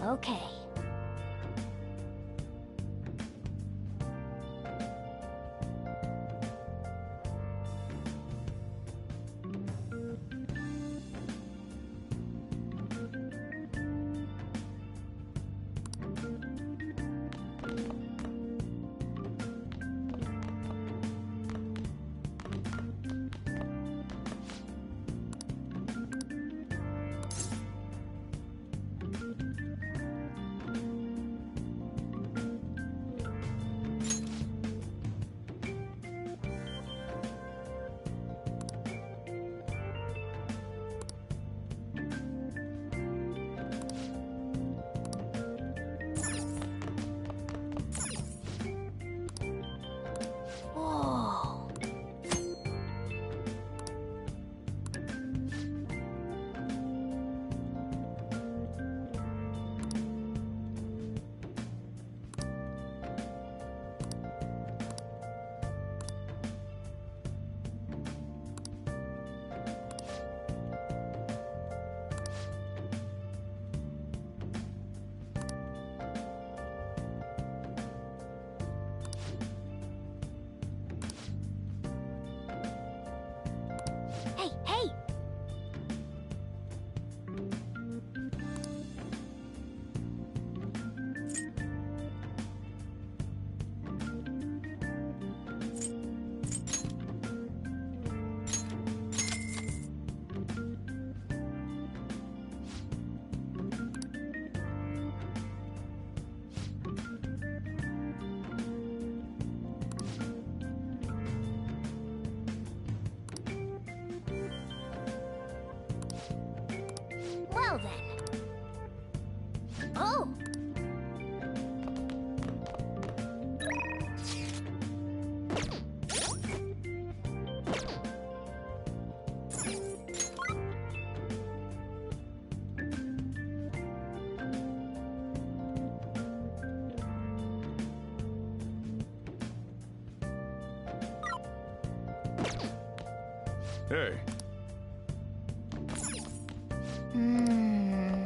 Okay. Whoa. Hey, hey! Well then. Oh! Hey. Hmm.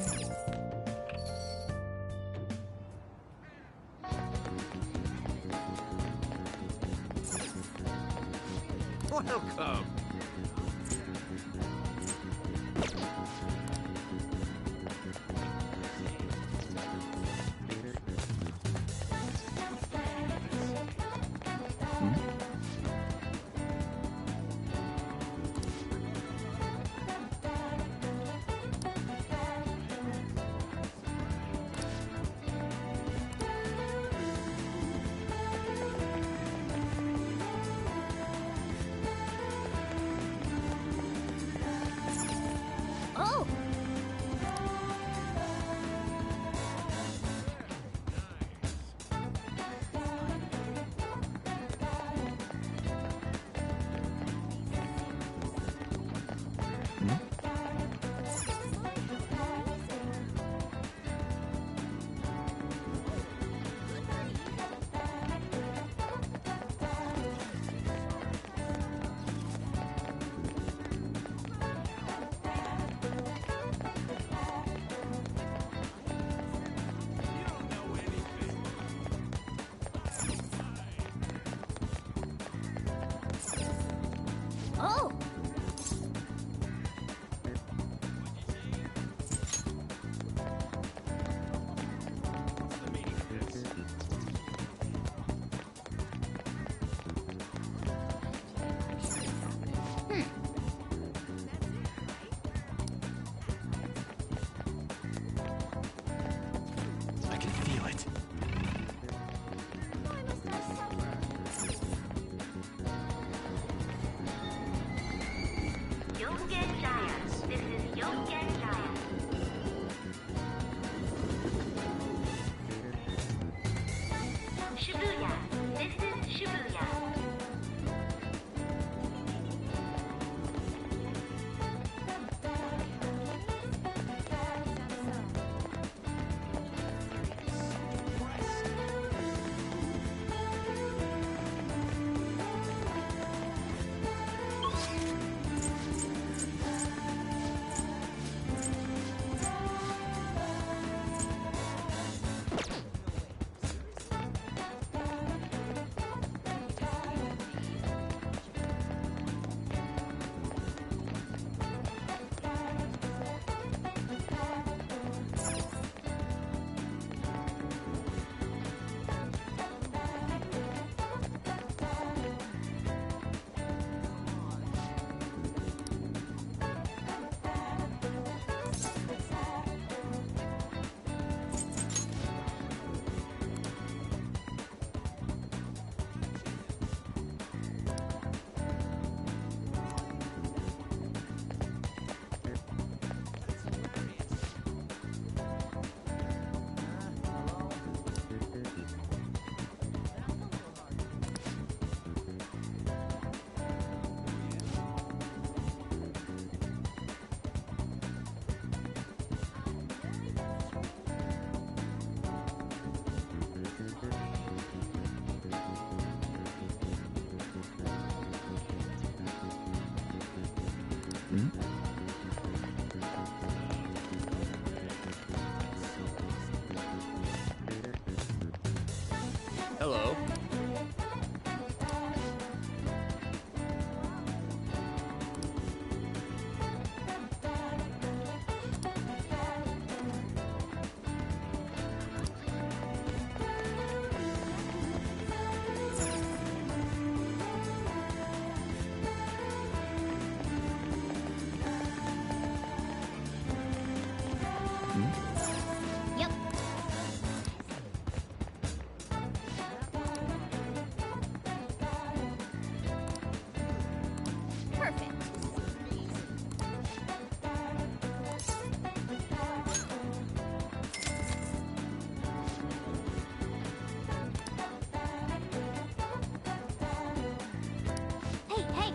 Welcome. Oh! Hello. Yep. Perfect. Hey, hey.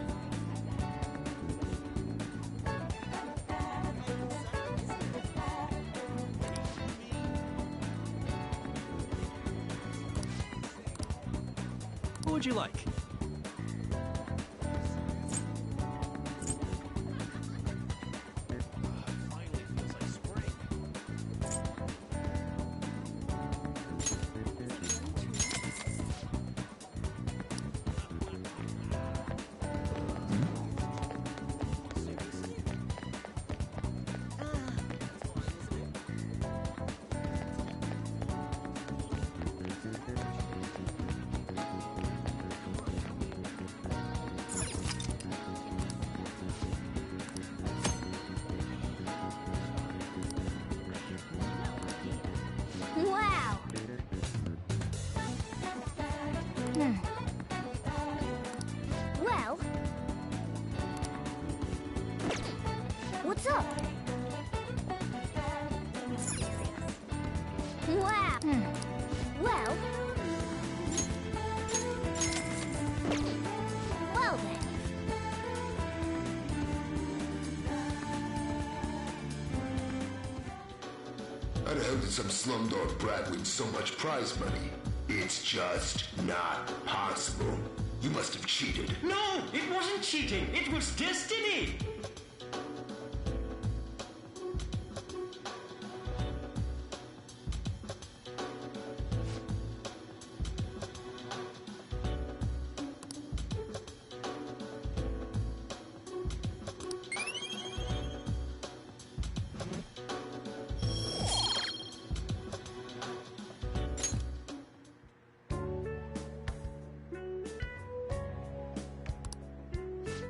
What would you like? Finally feels like spring. Wow. Hmm. Well. What's up? Wow. Well. Well then. How the hell did some slumdog brat win so much prize money? It's just not possible. You must have cheated. No, it wasn't cheating. It was destiny.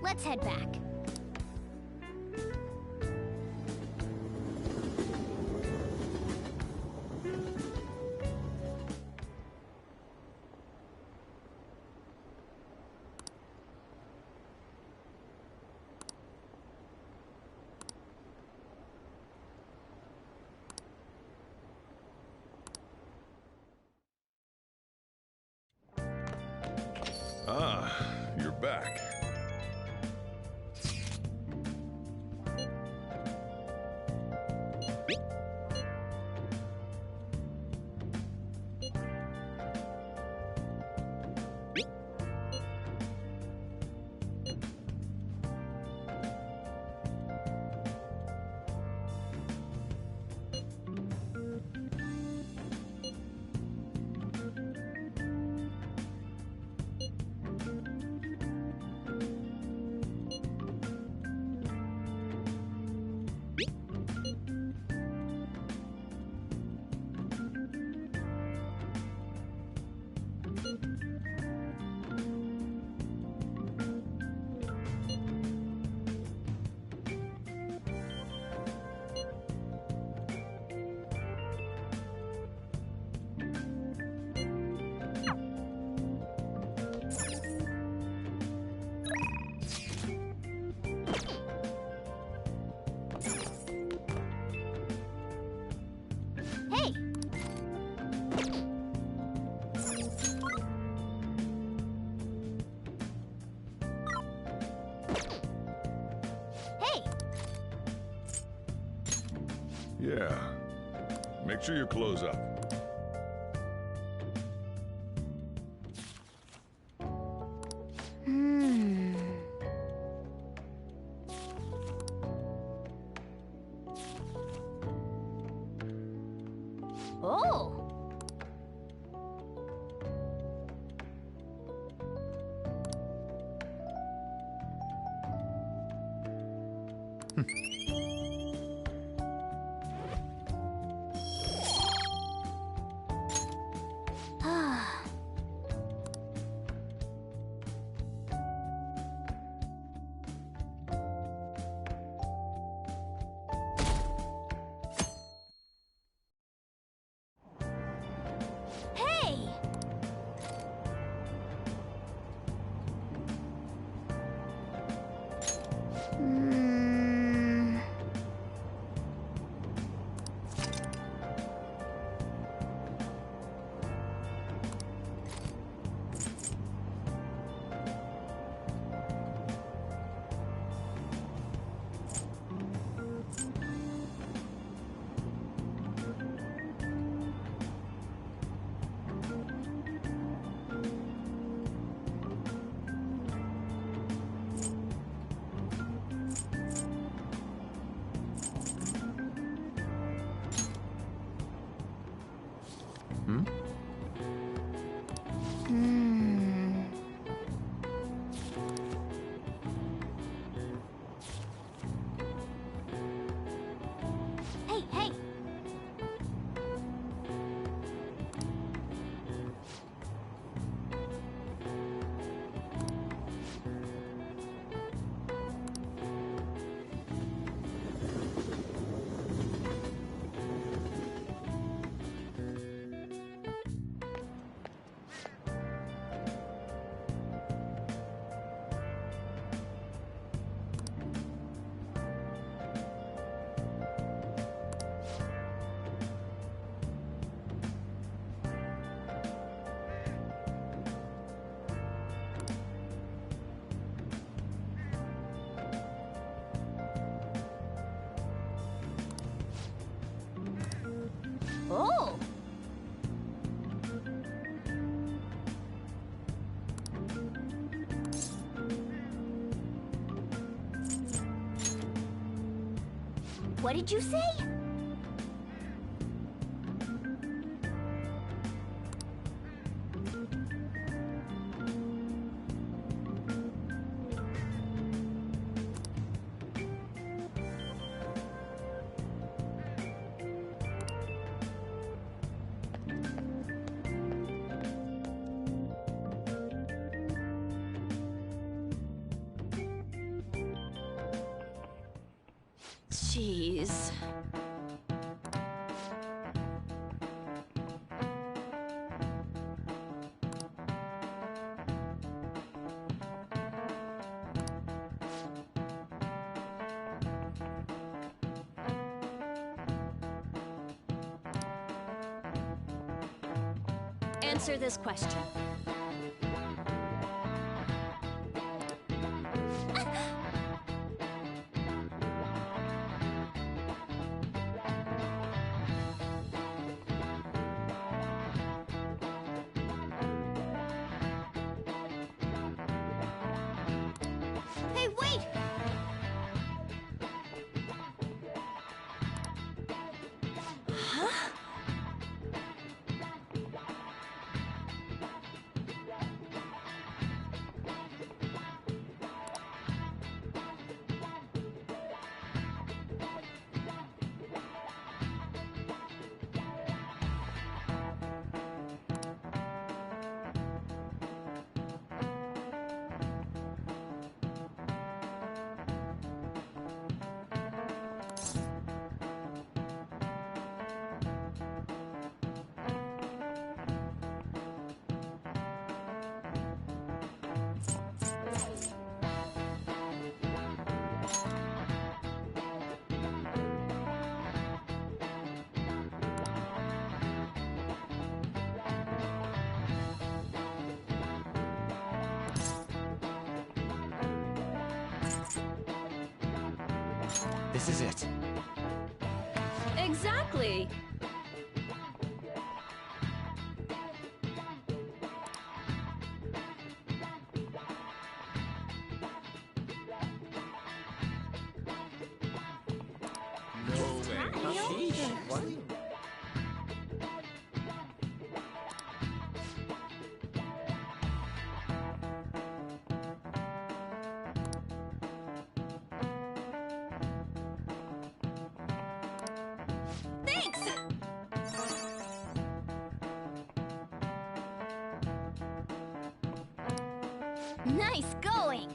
Let's head back. Ah, you're back. Hey! Hey! Yeah. Make sure you close up. Oh! Hey! Hmm. Hmm. Hey, hey! Oh! What did you say? Jeez. Answer this question. Hey, wait! Huh? This is it. Exactly. No way. Sheesh. What? Nice going!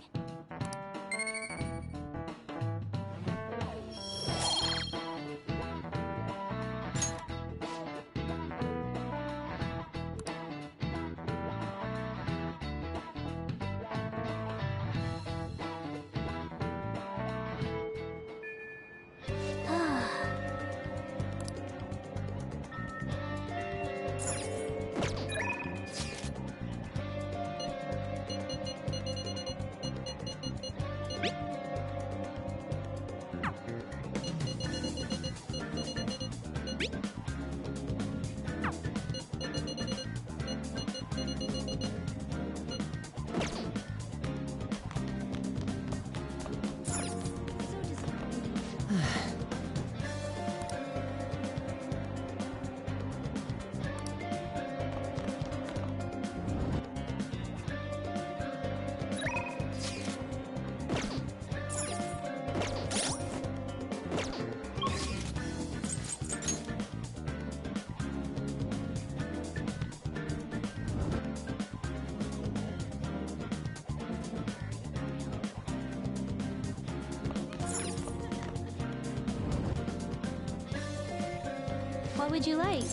What would you like?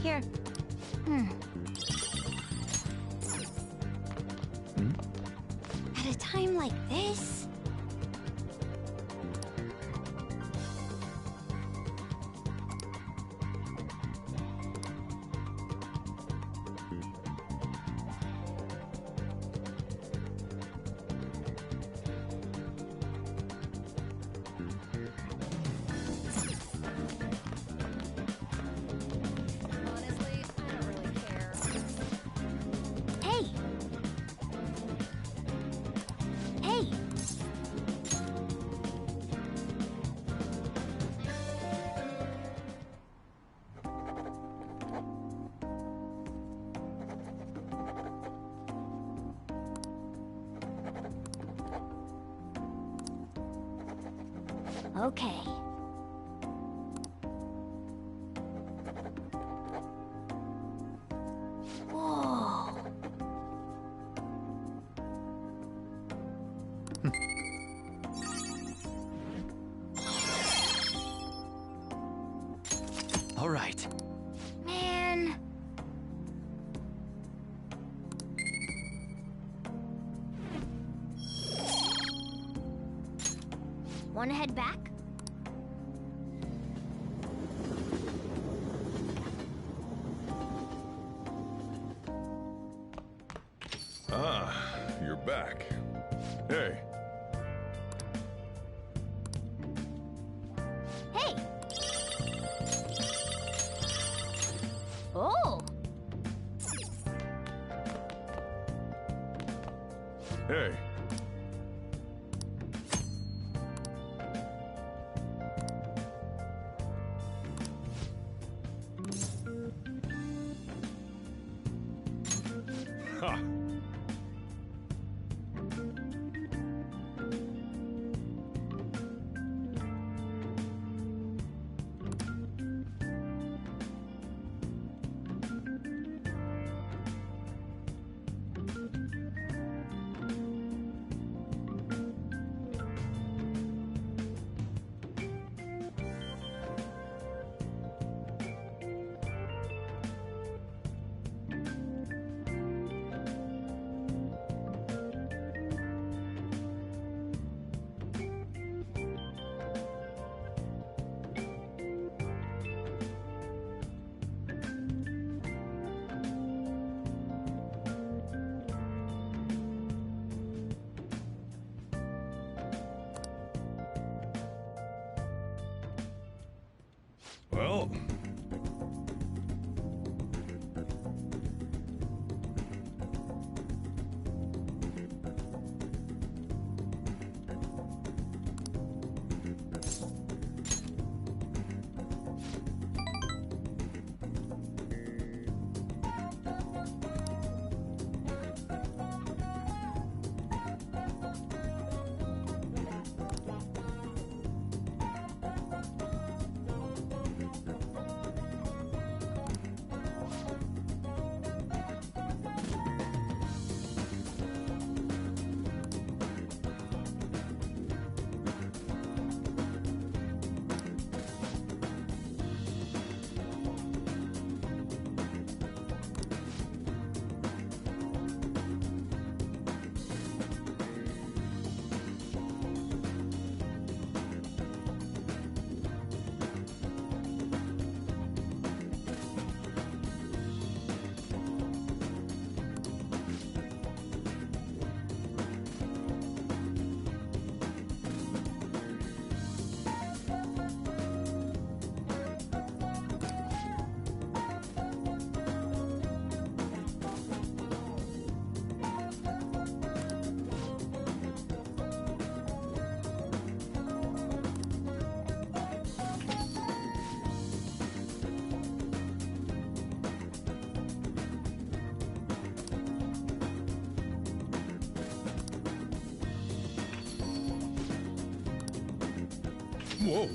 Here. At a time like this? Honestly, I don't really care. Hey! Hey! Okay. Whoa. All right. Man. Wanna head back? Ah, you're back. Hey, Hey! Oh! hey. Ha! Whoa!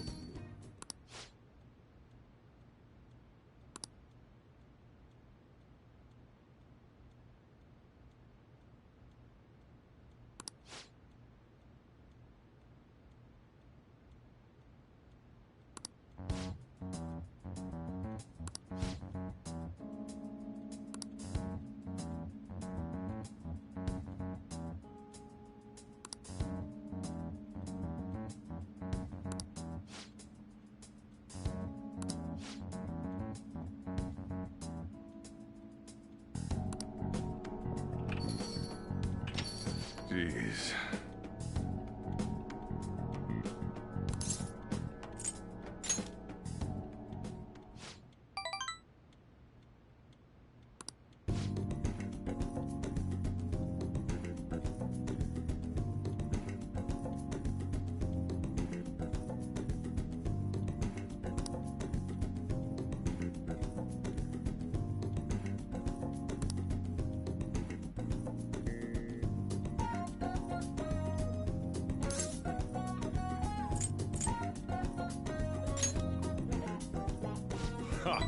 Jeez. Ha!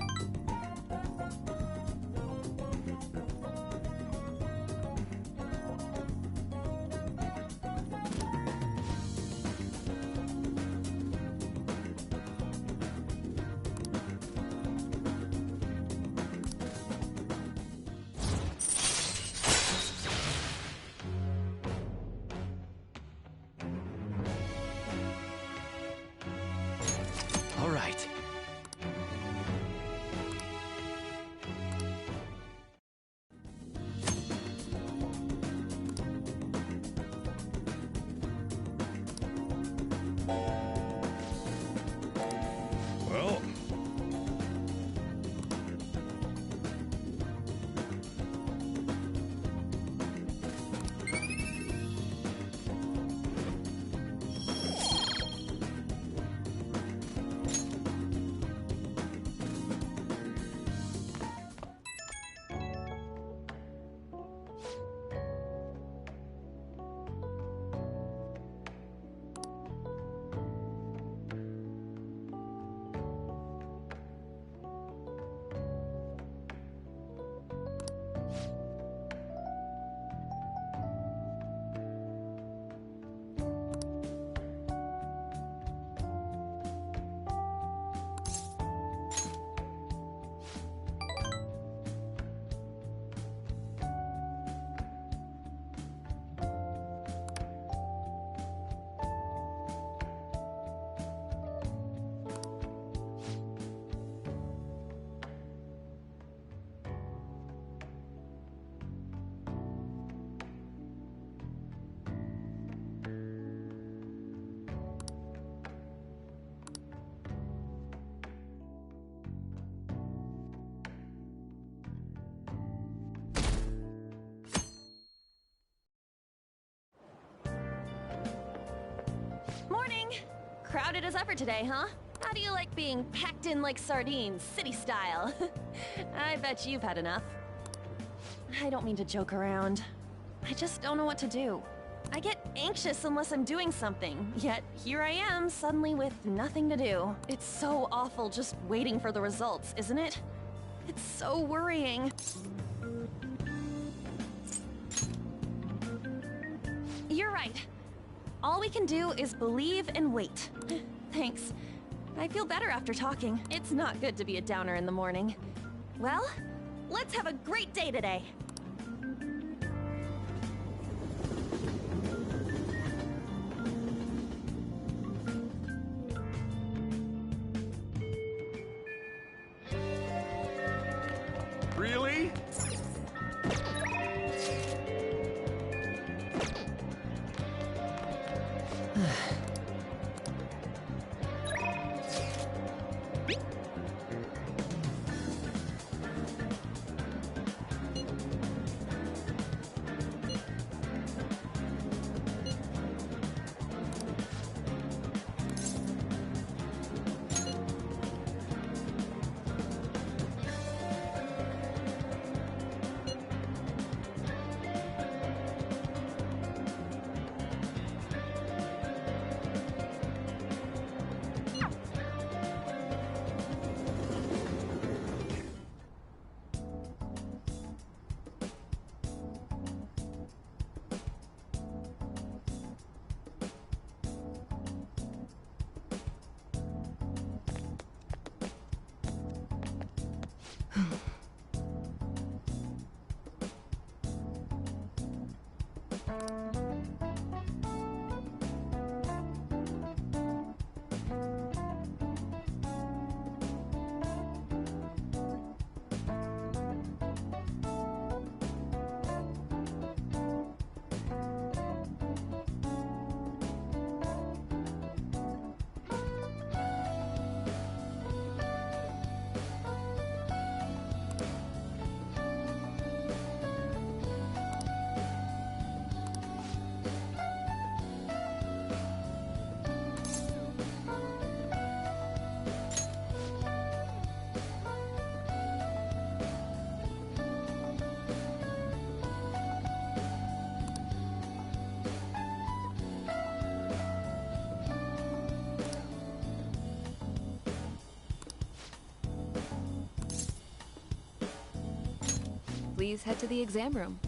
All right. Well, Morning! Crowded as ever today, huh? How do you like being packed in like sardines, city style? I bet you've had enough. I don't mean to joke around. I just don't know what to do. I get anxious unless I'm doing something, yet here I am suddenly with nothing to do. It's so awful just waiting for the results, isn't it? It's so worrying. You're right. All we can do is believe and wait. Thanks. I feel better after talking. It's not good to be a downer in the morning. Well, let's have a great day today. really? Please head to the exam room.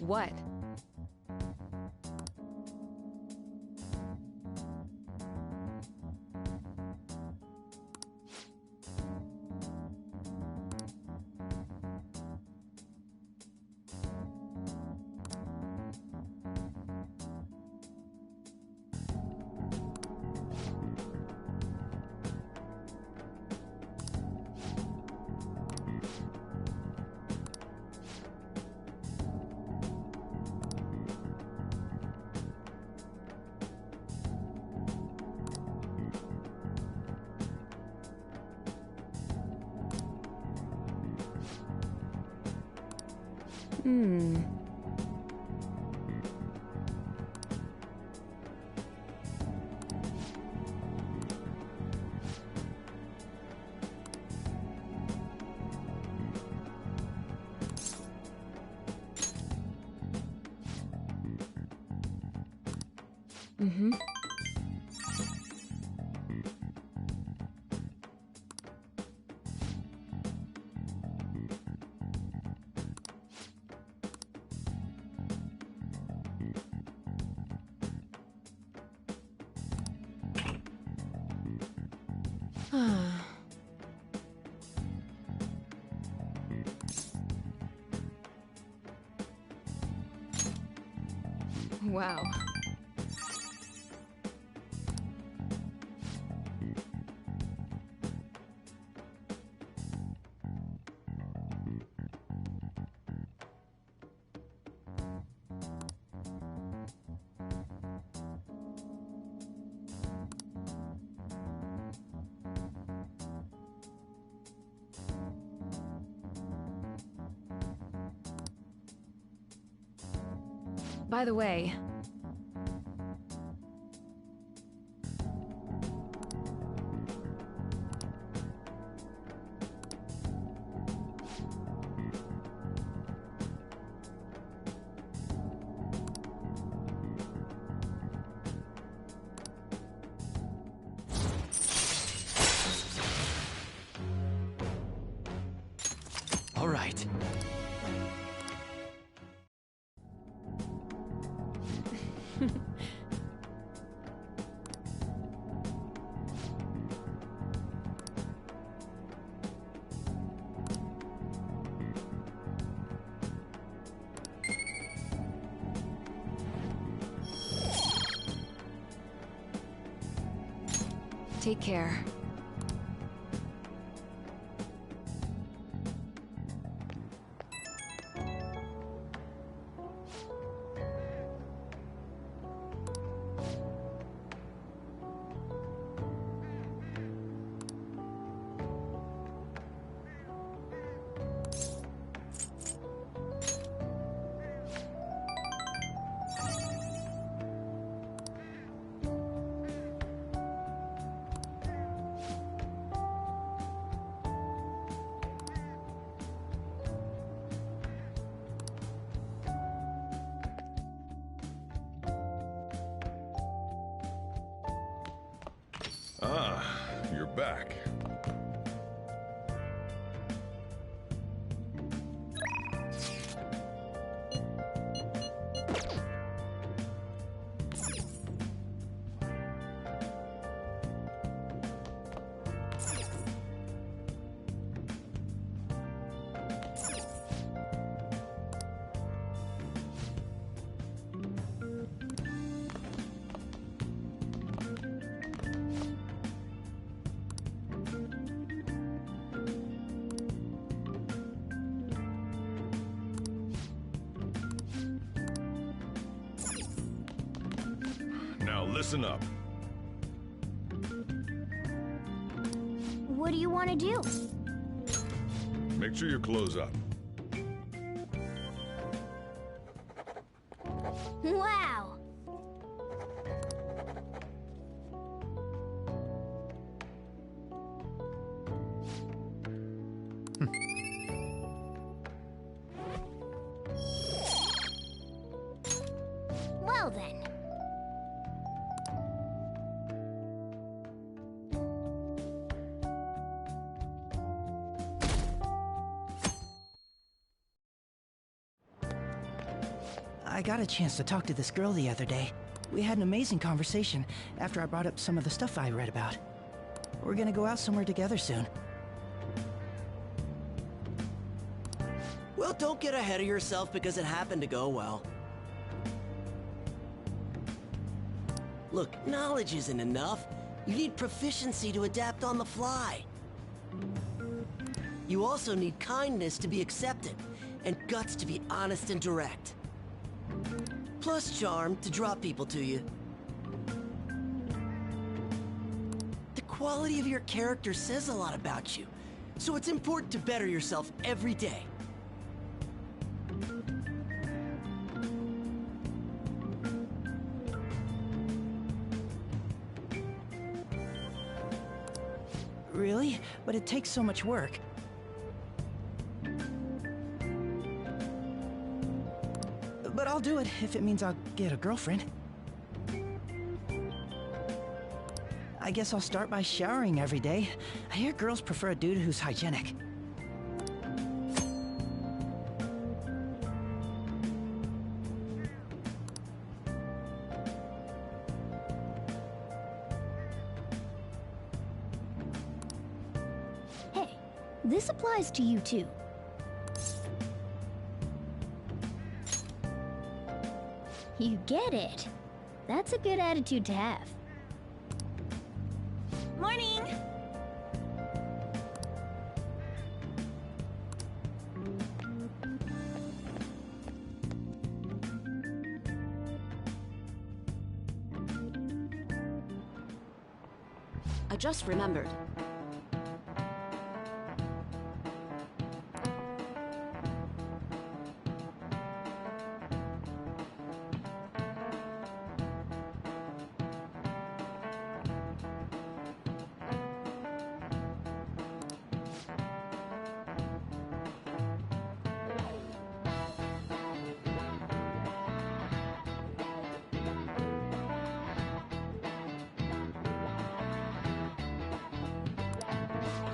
What? Wow. By the way, Take care. Ah, you're back. Now listen up. What do you want to do? Make sure you close up. Wow! Well then. I got a chance to talk to this girl the other day. We had an amazing conversation after I brought up some of the stuff I read about. We're gonna go out somewhere together soon. Well, don't get ahead of yourself because it happened to go well. Look, knowledge isn't enough. You need proficiency to adapt on the fly. You also need kindness to be accepted, and guts to be honest and direct. Plus charm to draw people to you. The quality of your character says a lot about you, so it's important to better yourself every day. Really? But it takes so much work. But I'll do it if it means I'll get a girlfriend. I guess I'll start by showering every day. I hear girls prefer a dude who's hygienic. Hey, this applies to you too. You get it. That's a good attitude to have. Morning! I just remembered.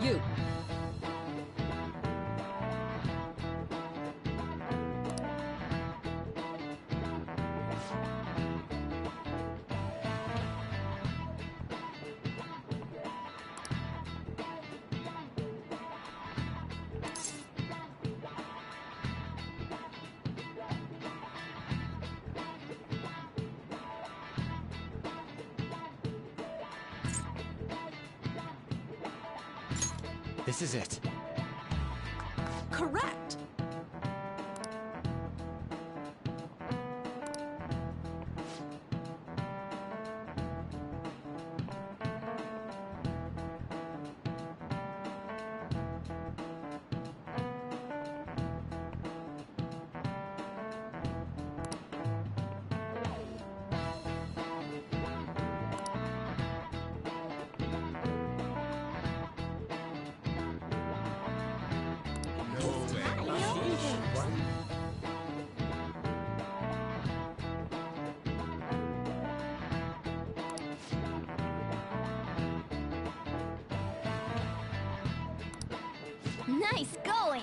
You. This is it. Correct! Nice going!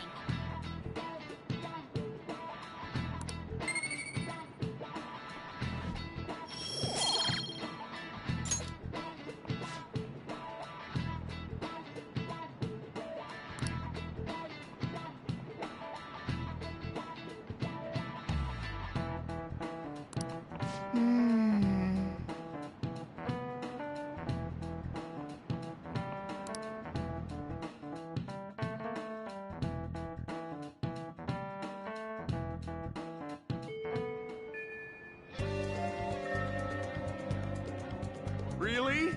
Really?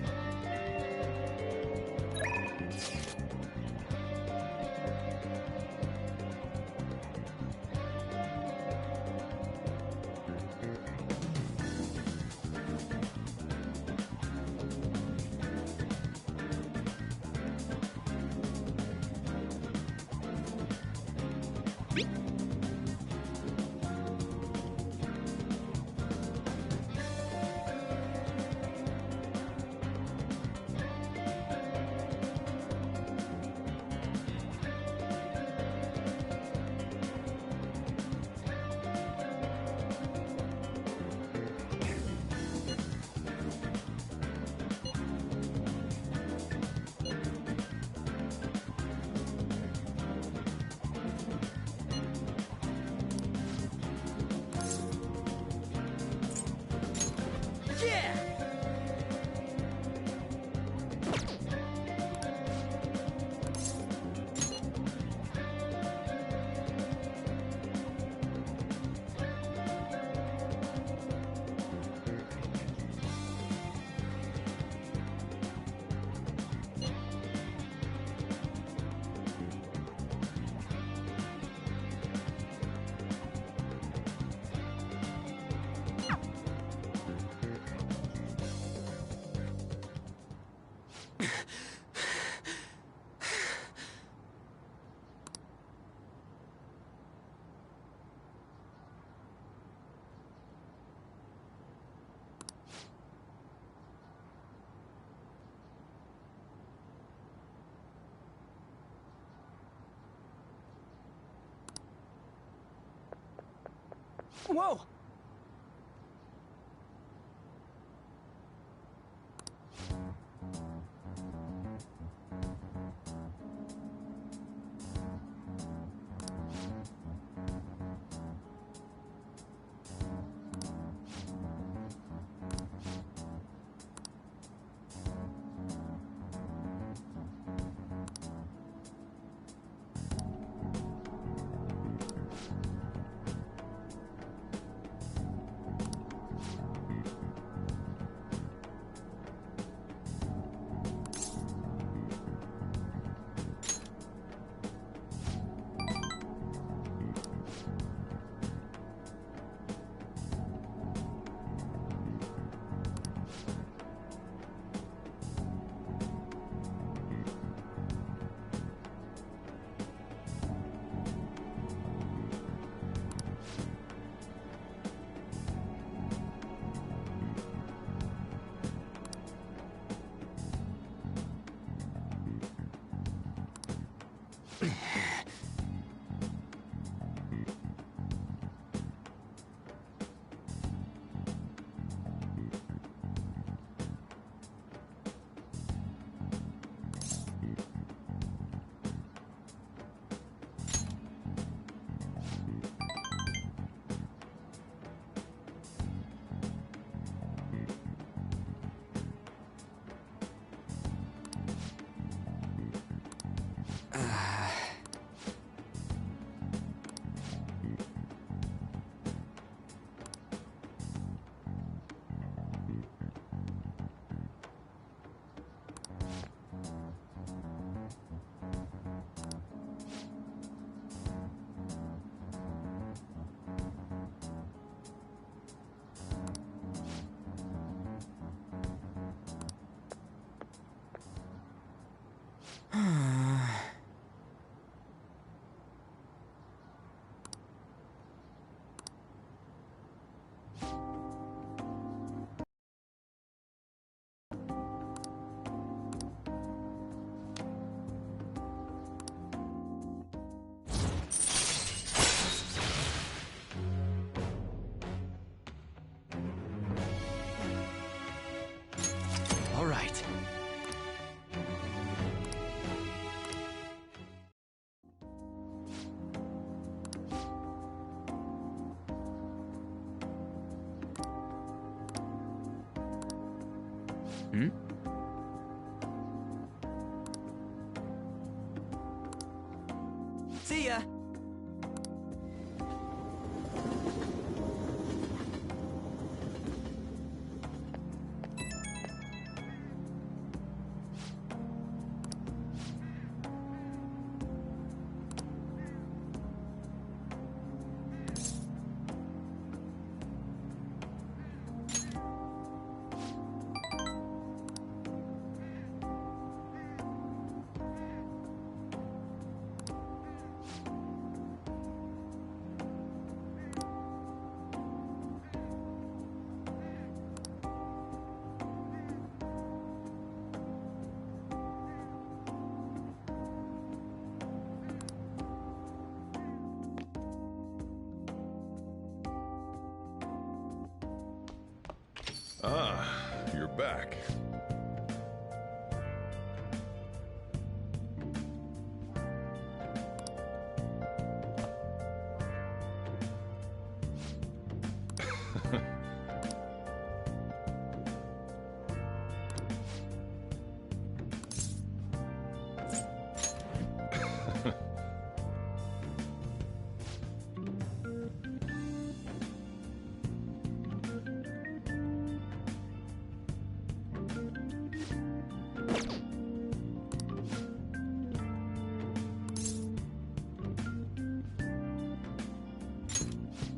Whoa! All right. Hmm? See ya! Ah, you're back.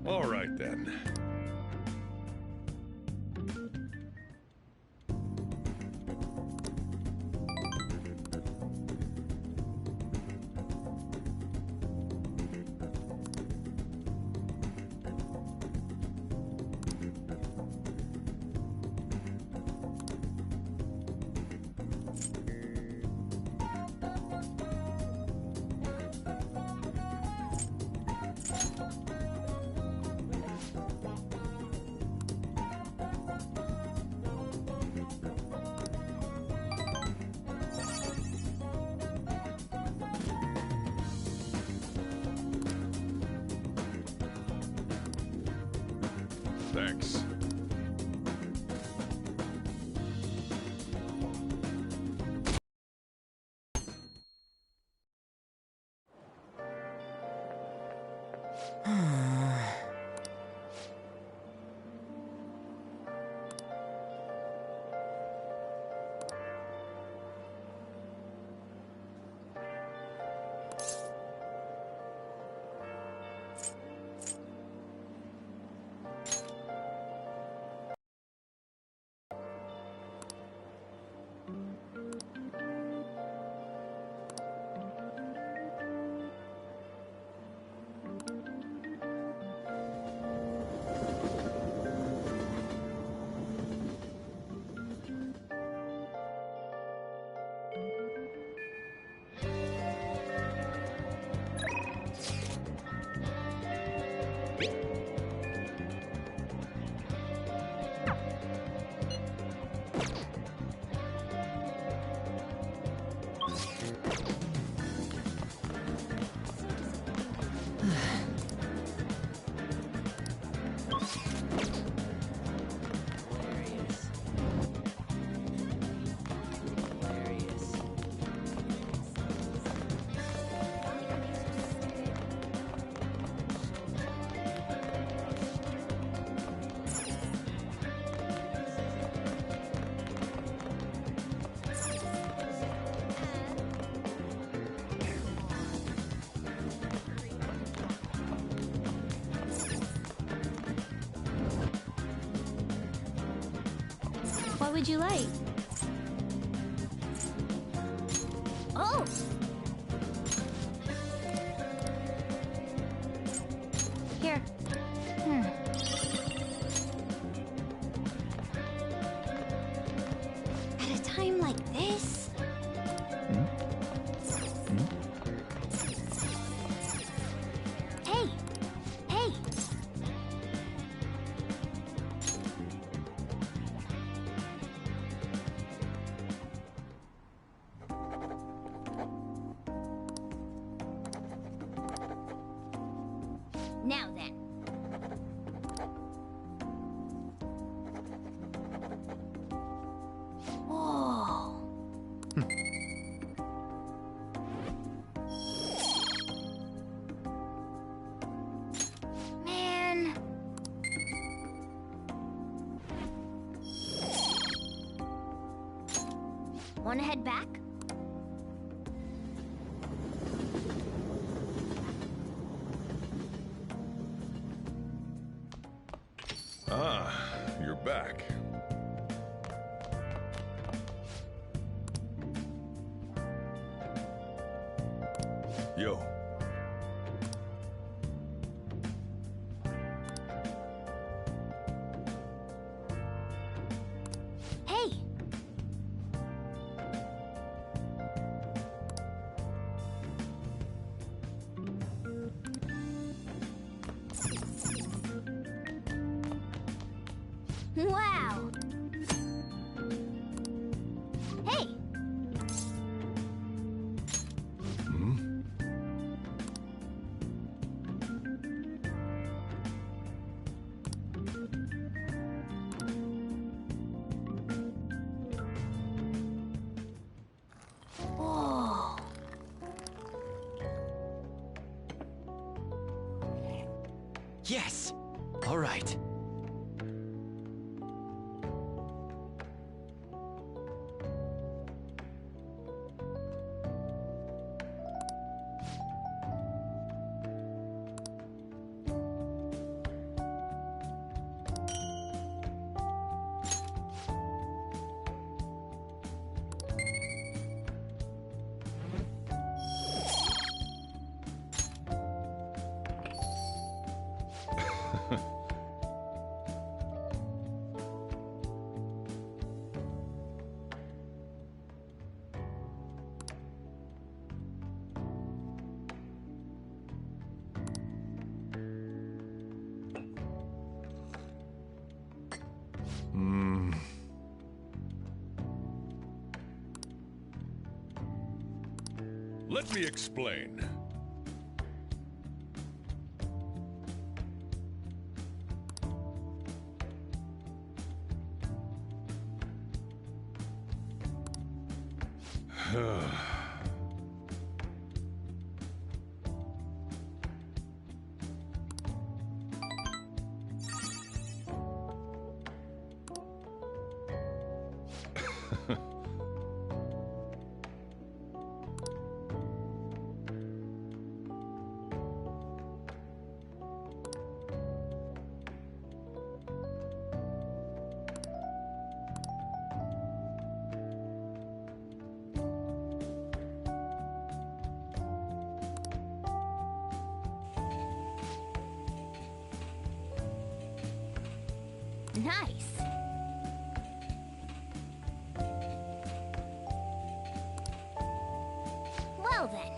All right then. Thanks. What would you like? Oh! Here. At a time like this? Hey! Hey! Now then. Oh. Man. Wanna head back? Ah, you're back. Yo. Hey! Wow! Hey! Oh. Yes! All right. Let me explain. Nice. Well then.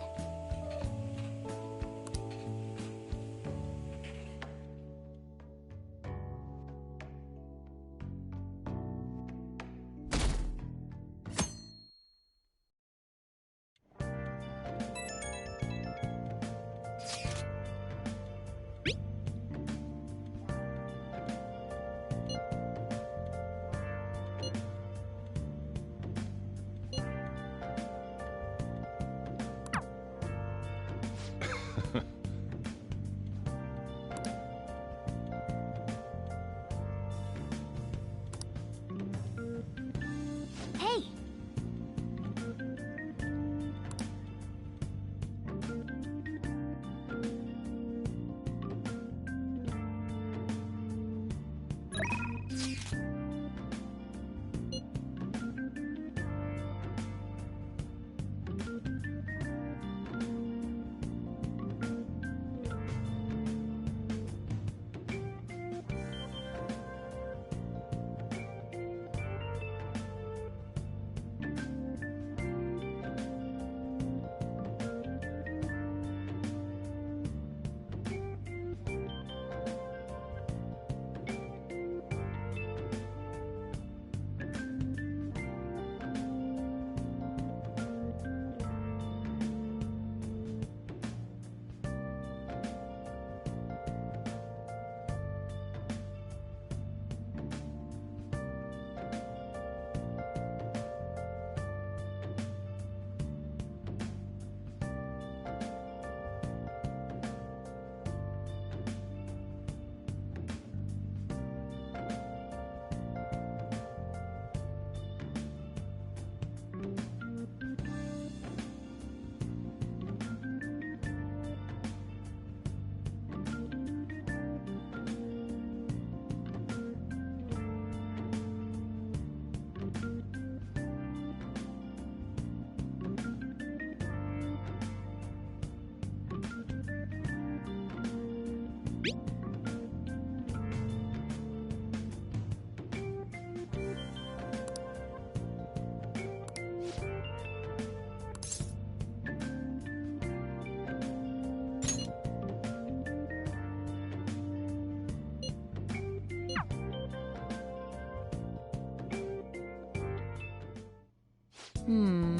Oh.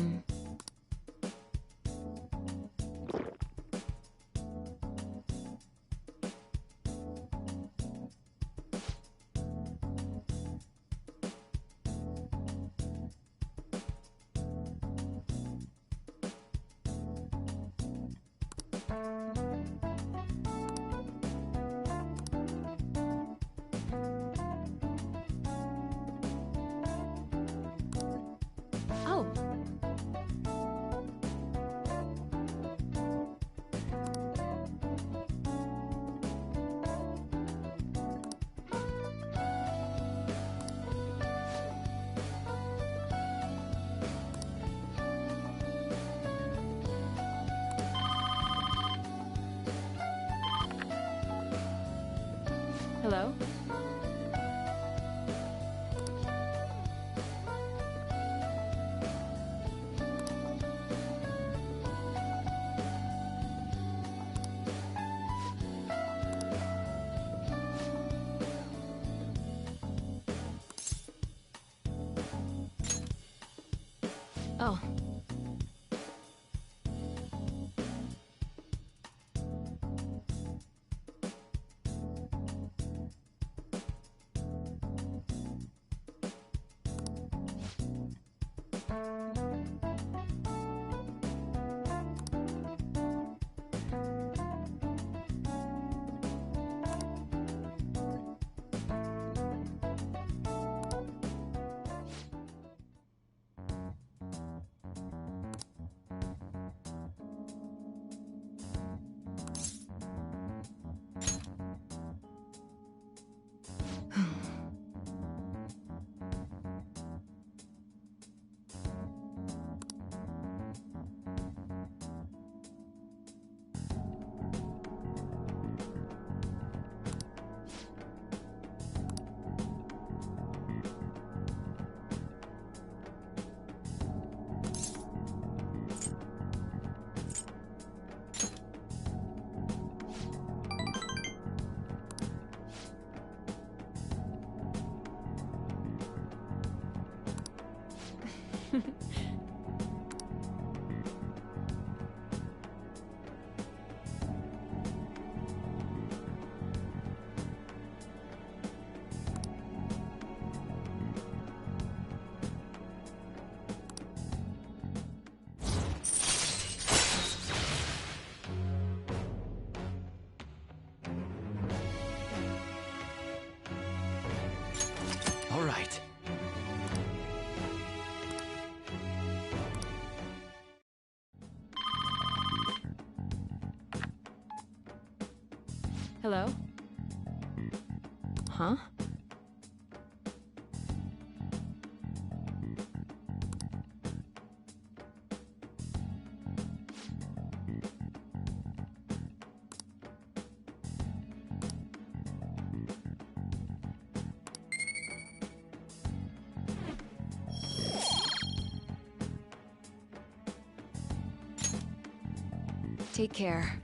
Hello? Oh. All right. Hello? Huh? Take care.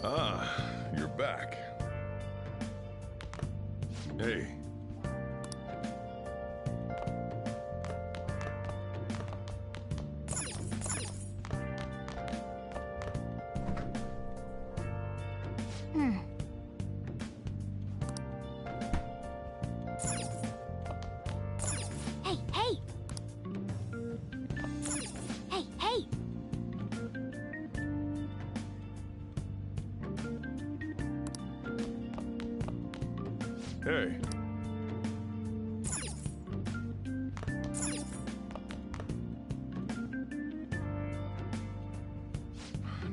Ah, you're back. Hey. Hey.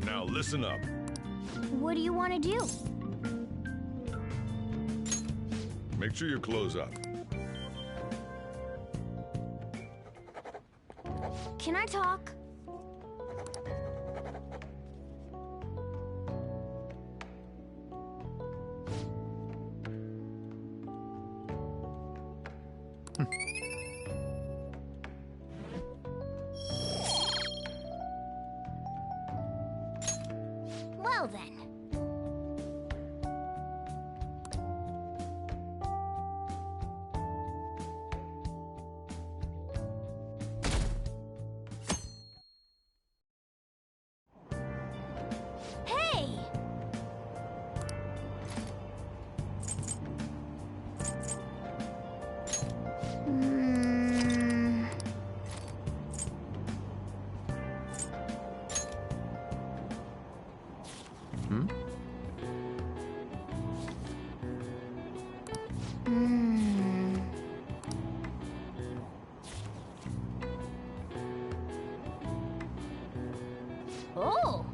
Now listen up. What do you want to do? Make sure you close up. Can I talk? Well then. Hey! Hmm. Hmm. Oh!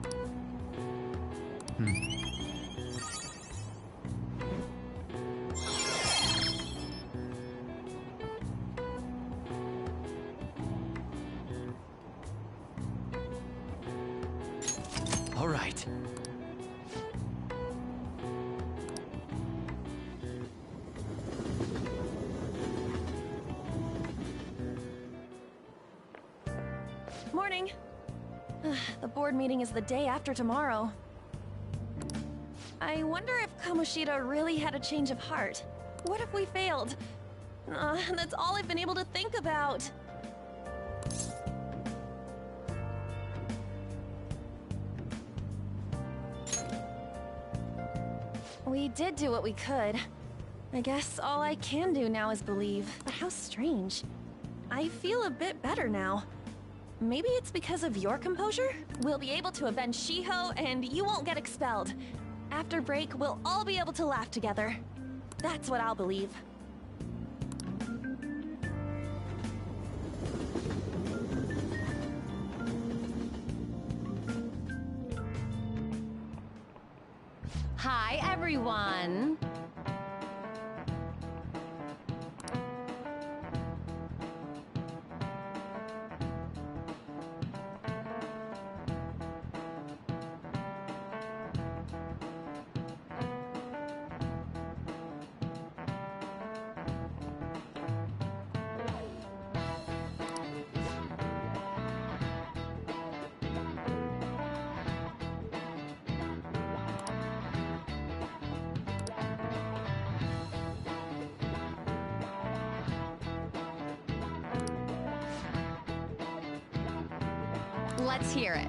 All right. Morning. The board meeting is the day after tomorrow. I wonder if Kamoshida really had a change of heart. What if we failed? That's all I've been able to think about. We did do what we could. I guess all I can do now is believe. But how strange. I feel a bit better now. Maybe it's because of your composure? We'll be able to avenge Shiho, and you won't get expelled. After break, we'll all be able to laugh together. That's what I'll believe. Hi, everyone. Let's hear it.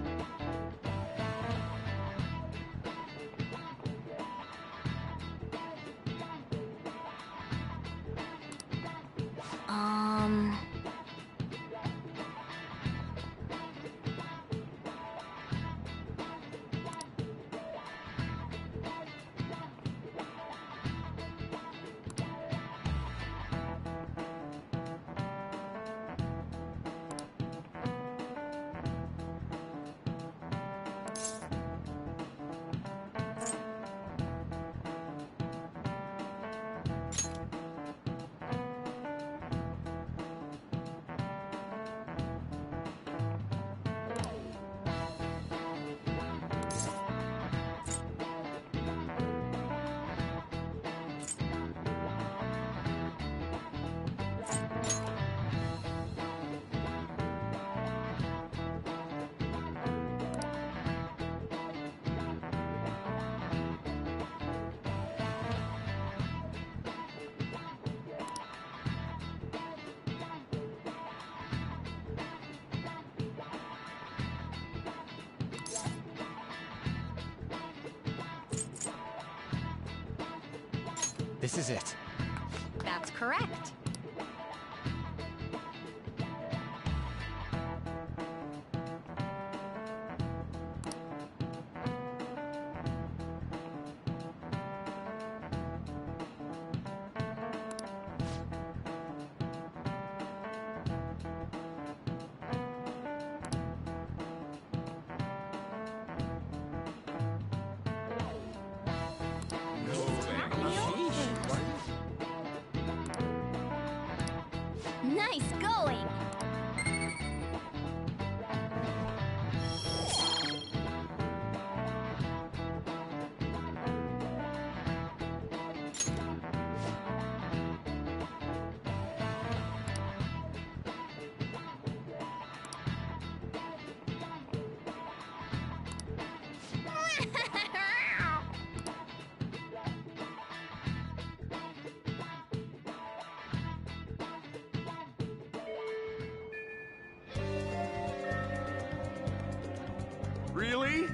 This is it. That's correct. Really?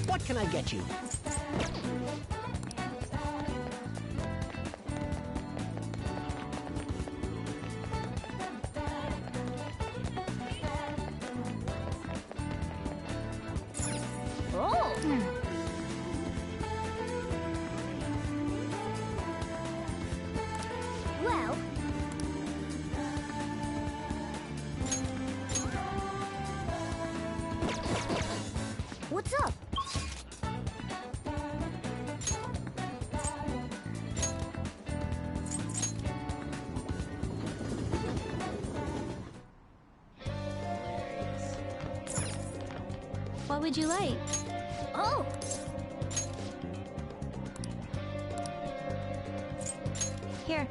What can I get you? Oh! Well... What's up? What would you like? Oh! Here.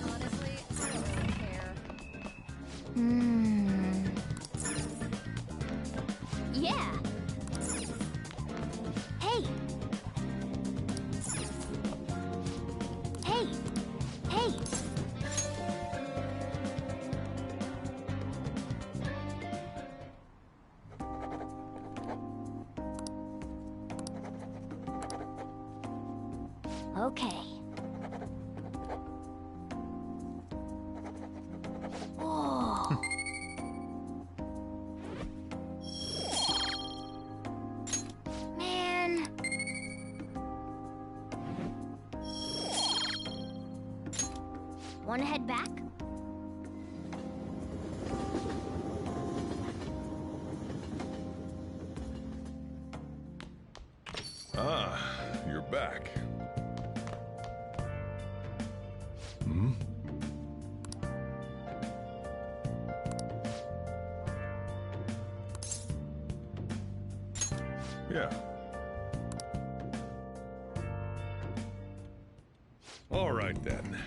Honestly, I don't care. Yeah. Hey. Hey. Hey. Okay. Oh. Man. Wanna head back? Ah, you're back. Hmm? Yeah. All right then.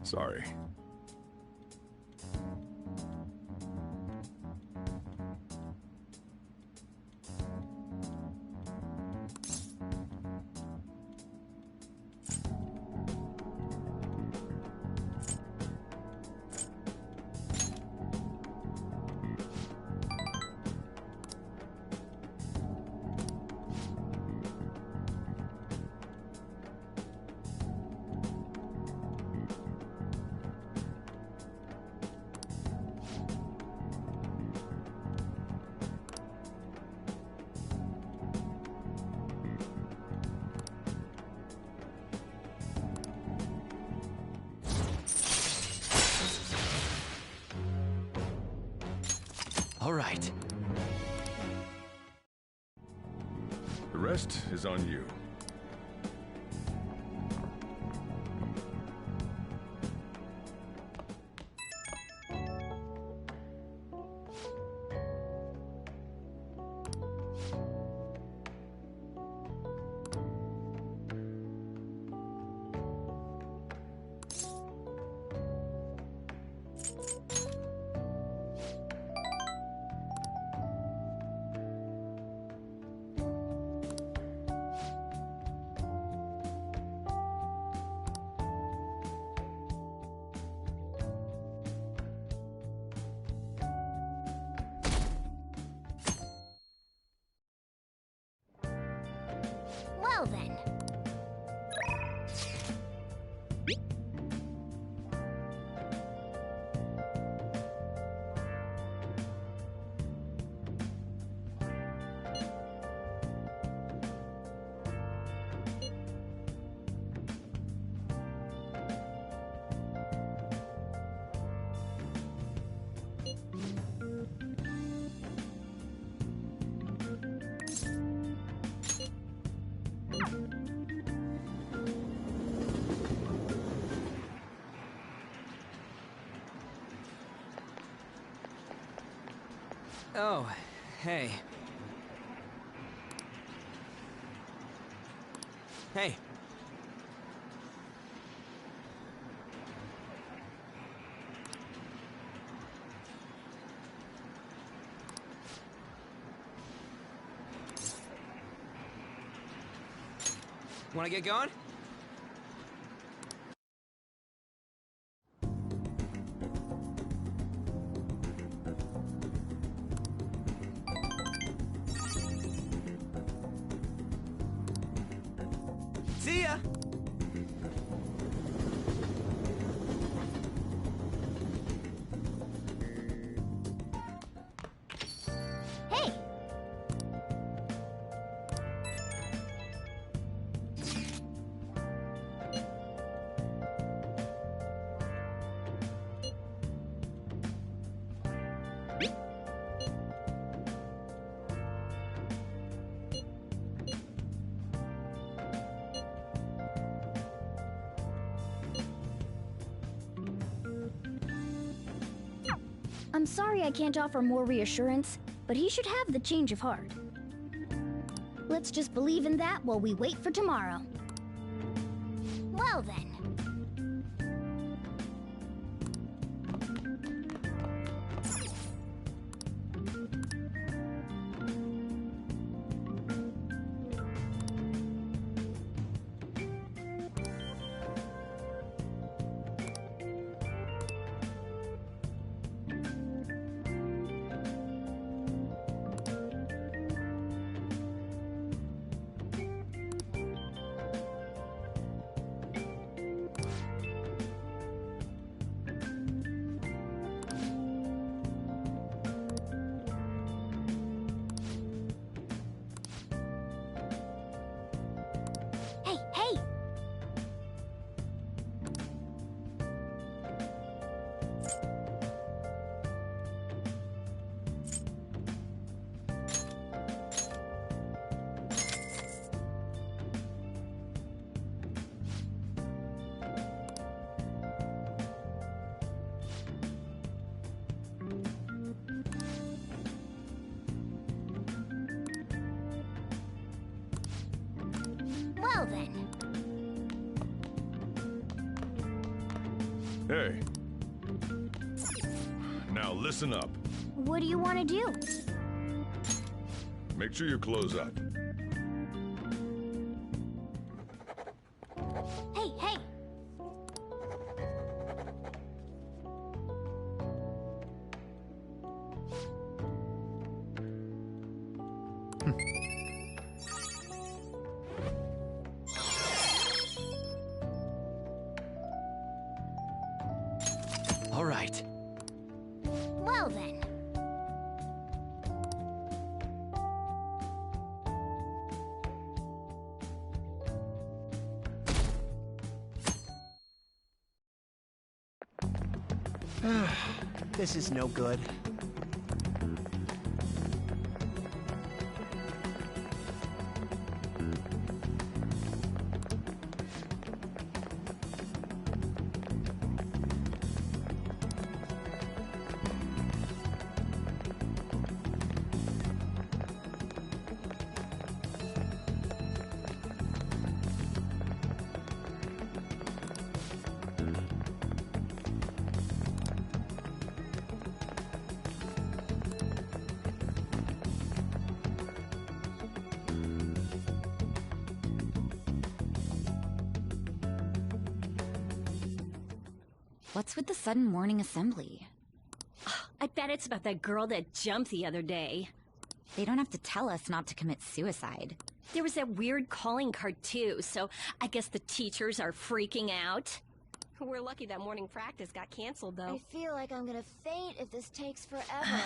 Sorry. All right. The rest is on you. Well then. Oh, hey. Hey. Wanna get going? See ya! Hey! I'm sorry I can't offer more reassurance, but he should have the change of heart. Let's just believe in that while we wait for tomorrow. Well then. then. Hey. Now listen up. What do you want to do? Make sure your clothes up. Hey, hey! All right. Well then. This is no good. What's with the sudden morning assembly? I bet it's about that girl that jumped the other day. They don't have to tell us not to commit suicide. There was that weird calling card too, so I guess the teachers are freaking out. We're lucky that morning practice got canceled, though. I feel like I'm gonna faint if this takes forever.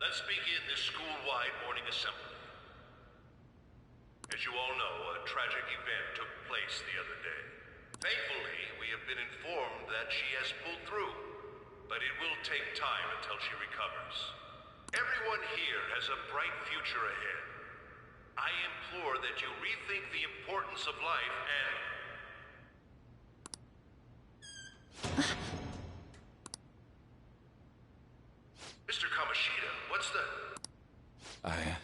Let's begin this school-wide morning assembly. As you all know, a tragic event took place the other day. Thankfully, we have been informed that she has pulled through, but it will take time until she recovers. Everyone here has a bright future ahead. I implore that you rethink the importance of life and... Mr. Kamoshida, what's the... I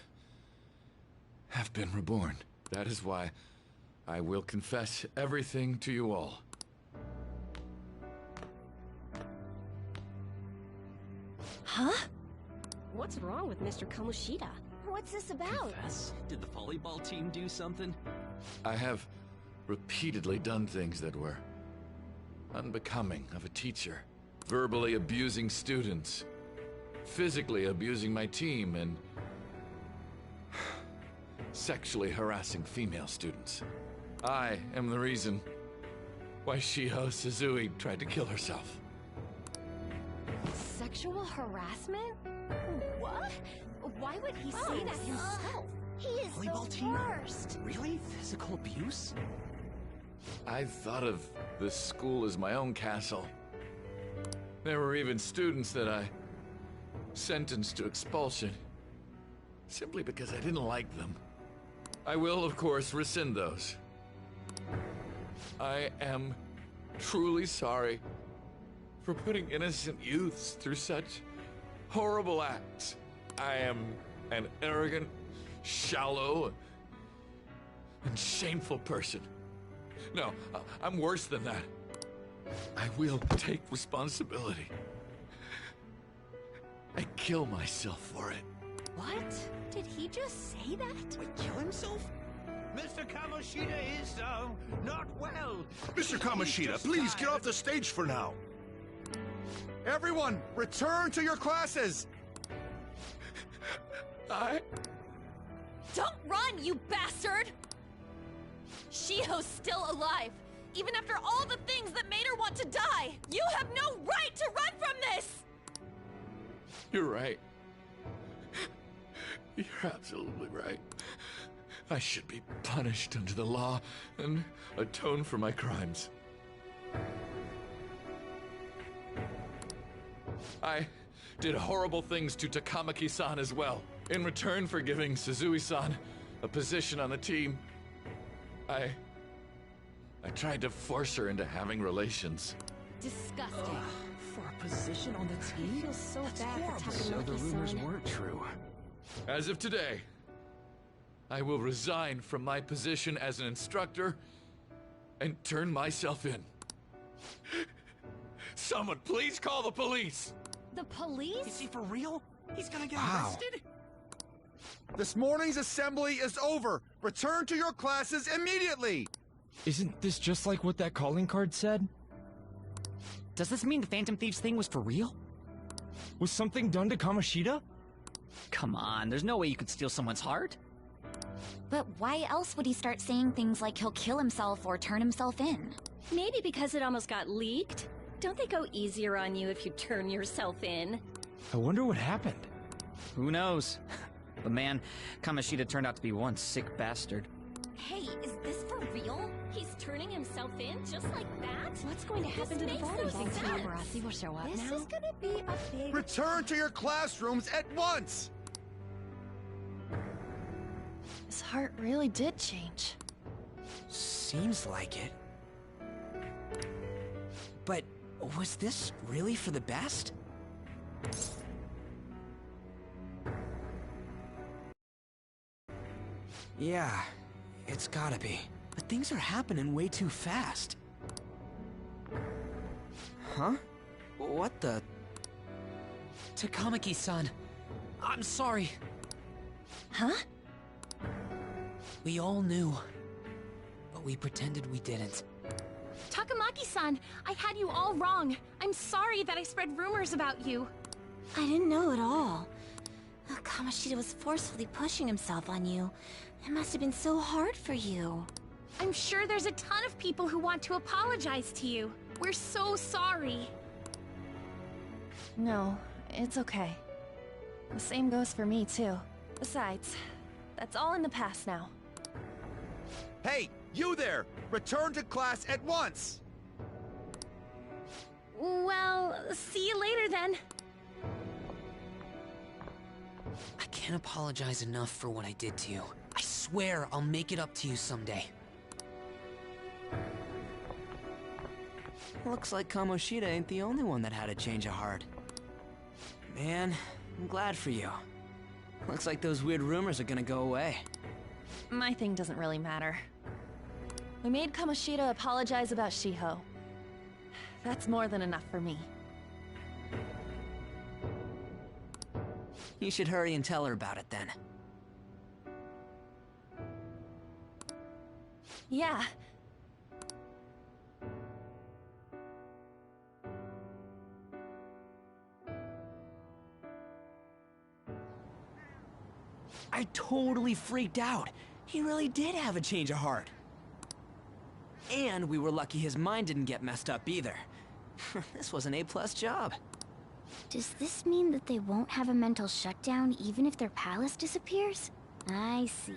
have been reborn. That is why I will confess everything to you all. Huh? What's wrong with Mr. Kamoshida? What's this about? Confess? Did the volleyball team do something? I have repeatedly done things that were unbecoming of a teacher. Verbally abusing students, physically abusing my team, and sexually harassing female students. I am the reason why Shiho Suzui tried to kill herself. Sexual harassment? What? Why would he say that himself? He is Volleyball the team? worst. Really? Physical abuse? I thought of this school as my own castle. There were even students that I sentenced to expulsion, simply because I didn't like them. I will, of course, rescind those. I am truly sorry for putting innocent youths through such horrible acts. I am an arrogant, shallow, and shameful person. No, I'm worse than that. I will take responsibility. I kill myself for it. What? Did he just say that? Wait, kill himself? Mr. Kamoshida is, not well. Mr. Kamoshida, please get off the stage for now. Everyone, return to your classes! Don't run, you bastard! Shiho's still alive, even after all the things that made her want to die! You have no right to run from this! You're right. You're absolutely right. I should be punished under the law and atone for my crimes. I did horrible things to Takamaki-san as well. In return for giving Suzui-san a position on the team, I tried to force her into having relations. Disgusting. For a position on the team? I feel so bad for So the rumors Takamaki-san. weren't true. As of today, I will resign from my position as an instructor and turn myself in. Someone please call the police! The police? Is he for real? He's gonna get Wow. arrested? This morning's assembly is over. Return to your classes immediately. Isn't this just like what that calling card said? Does this mean the Phantom Thieves thing was for real? Was something done to Kamoshida? Come on, there's no way you could steal someone's heart. But why else would he start saying things like he'll kill himself or turn himself in? Maybe because it almost got leaked? Don't they go easier on you if you turn yourself in? I wonder what happened. Who knows? But man, Kamoshida turned out to be one sick bastard. Hey, is this for real? He's turning himself in just like that? What's going to happen to the body? no Think sense. Marasi will show up This now? is gonna be a big... Return to your classrooms at once. His heart really did change. Seems like it. But was this really for the best? Yeah, it's gotta be. But things are happening way too fast. Huh? What the? Takamaki-san, I'm sorry. Huh? We all knew, but we pretended we didn't. Takamaki-san, I had you all wrong. I'm sorry that I spread rumors about you. I didn't know at all. Kamoshida was forcefully pushing himself on you. It must have been so hard for you. I'm sure there's a ton of people who want to apologize to you. We're so sorry. No, it's okay. The same goes for me, too. Besides, that's all in the past now. Hey, you there! Return to class at once! Well, see you later then. I can't apologize enough for what I did to you. I swear I'll make it up to you someday. Looks like Kamoshida ain't the only one that had a change of heart. Man, I'm glad for you. Looks like those weird rumors are gonna go away. My thing doesn't really matter. We made Kamoshida apologize about Shiho. That's more than enough for me. You should hurry and tell her about it then. Yeah. I totally freaked out. He really did have a change of heart. And we were lucky his mind didn't get messed up either. This was an A+ job. Does this mean that they won't have a mental shutdown even if their palace disappears? I see.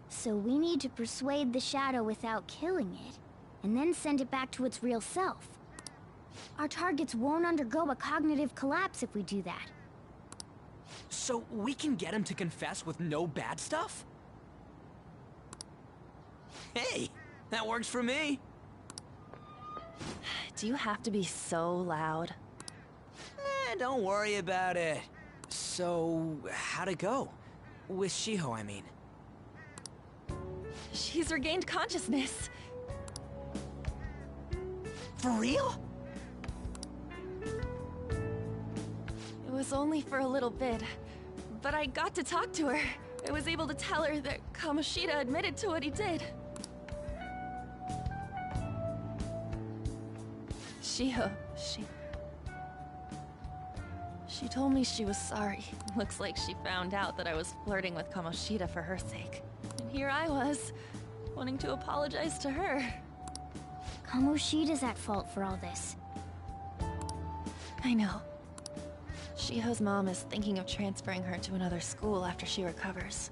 So we need to persuade the shadow without killing it, and then send it back to its real self. Our targets won't undergo a cognitive collapse if we do that. So we can get him to confess with no bad stuff? Hey, that works for me. Do you have to be so loud? Don't worry about it. So, how'd it go? With Shiho, I mean. She's regained consciousness. For real? It was only for a little bit, but I got to talk to her. I was able to tell her that Kamoshida admitted to what he did. Shiho, She told me she was sorry. Looks like she found out that I was flirting with Kamoshida for her sake. And here I was, wanting to apologize to her. Kamoshida's at fault for all this. I know. Shiho's mom is thinking of transferring her to another school after she recovers.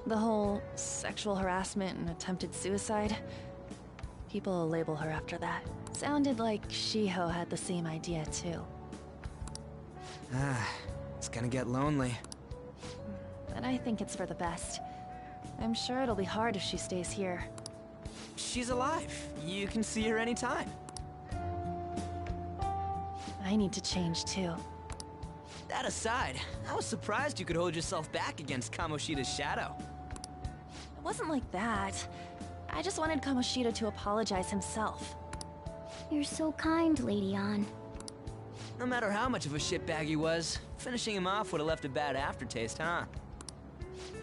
The whole sexual harassment and attempted suicide, people will label her after that. Sounded like Shiho had the same idea too. It's gonna get lonely. But I think it's for the best. I'm sure it'll be hard if she stays here. She's alive. You can see her anytime. I need to change too. That aside, I was surprised you could hold yourself back against Kamoshida's shadow. wasn't like that. I just wanted Kamoshida to apologize himself. You're so kind, Lady Ann. No matter how much of a shitbag he was, finishing him off would have left a bad aftertaste, huh?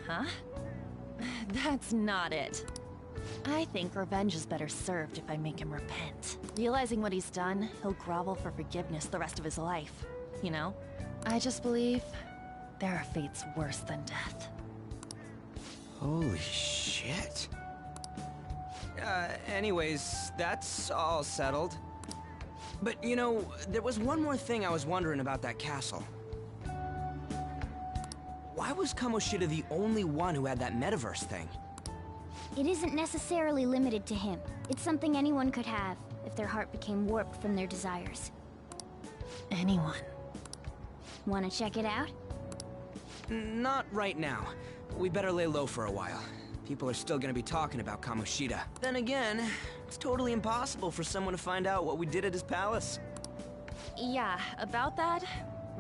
Huh? That's not it. I think revenge is better served if I make him repent. Realizing what he's done, he'll grovel for forgiveness the rest of his life. You know? I just believe there are fates worse than death. Holy shit. Anyways, that's all settled. But, you know, there was one more thing I was wondering about that castle. Why was Kamoshida the only one who had that metaverse thing? It isn't necessarily limited to him. It's something anyone could have, if their heart became warped from their desires. Anyone. Wanna check it out? Not right now. We better lay low for a while. People are still gonna be talking about Kamoshida. Then again, it's totally impossible for someone to find out what we did at his palace. Yeah, about that,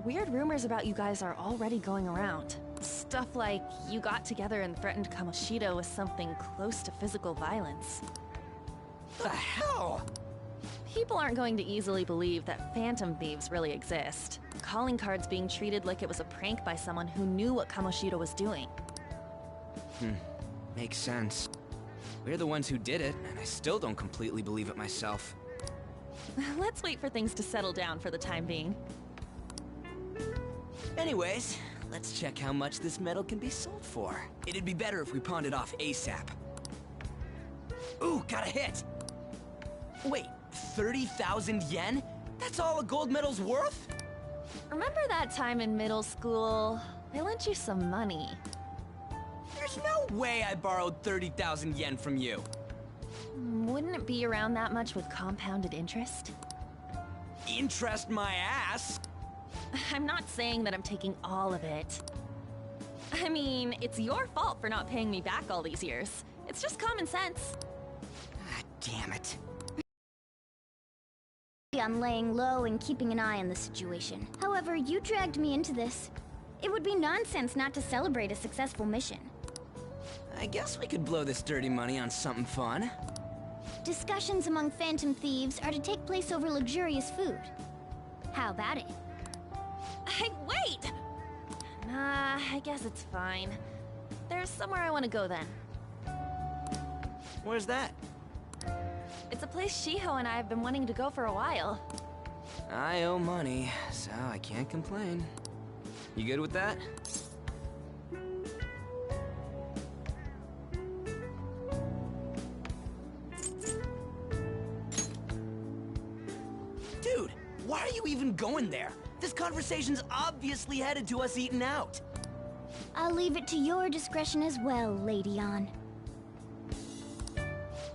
weird rumors about you guys are already going around. Stuff like you got together and threatened Kamoshida with something close to physical violence. The hell? People aren't going to easily believe that phantom thieves really exist. Calling cards being treated like it was a prank by someone who knew what Kamoshida was doing. Makes sense. We're the ones who did it, and I still don't completely believe it myself. Let's wait for things to settle down for the time being. Anyways, let's check how much this metal can be sold for. It'd be better if we pawned it off ASAP. Ooh, got a hit! Wait, 30,000 yen? That's all a gold medal's worth? Remember that time in middle school? I lent you some money. There's no way I borrowed 30,000 yen from you. Wouldn't it be around that much with compounded interest? Interest my ass? I'm not saying that I'm taking all of it. I mean, it's your fault for not paying me back all these years. It's just common sense. Ah, damn it. On laying low and keeping an eye on the situation. However, you dragged me into this. It would be nonsense not to celebrate a successful mission. I guess we could blow this dirty money on something fun. Discussions among phantom thieves are to take place over luxurious food. How about it? Hey, wait! Nah, I guess it's fine. There's somewhere I want to go then. Where's that? It's a place Shiho and I have been wanting to go for a while. I owe money, so I can't complain. You good with that? Dude, why are you even going there? This conversation's obviously headed to us eating out. I'll leave it to your discretion as well, Lady Ann.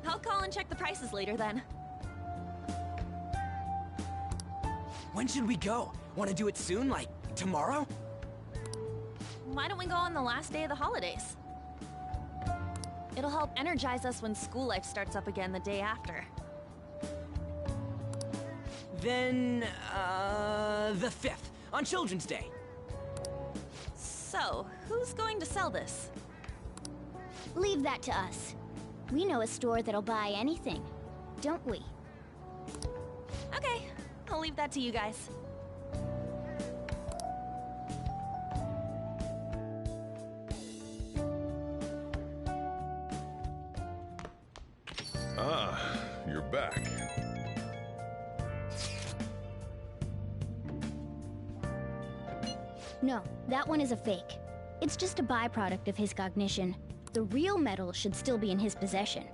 I'll call and check the prices later then. When should we go? Want to do it soon, like tomorrow? Why don't we go on the last day of the holidays? It'll help energize us when school life starts up again the day after. Then, the 5th, on Children's Day. So, who's going to sell this? Leave that to us. We know a store that'll buy anything, don't we? Okay, I'll leave that to you guys. Ah, you're back. No, that one is a fake. It's just a byproduct of his cognition. The real metal should still be in his possession.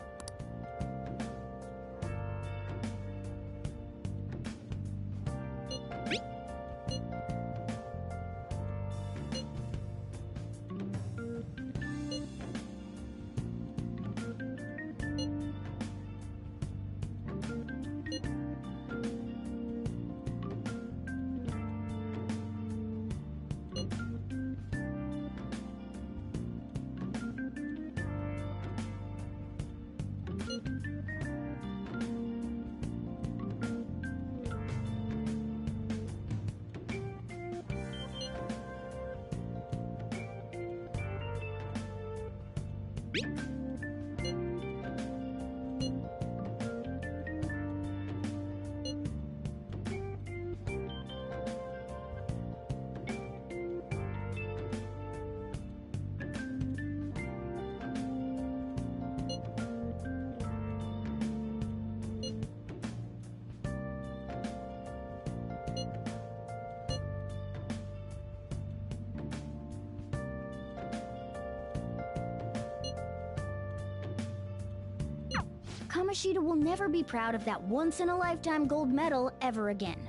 Kamoshida will never be proud of that once-in-a-lifetime gold medal ever again.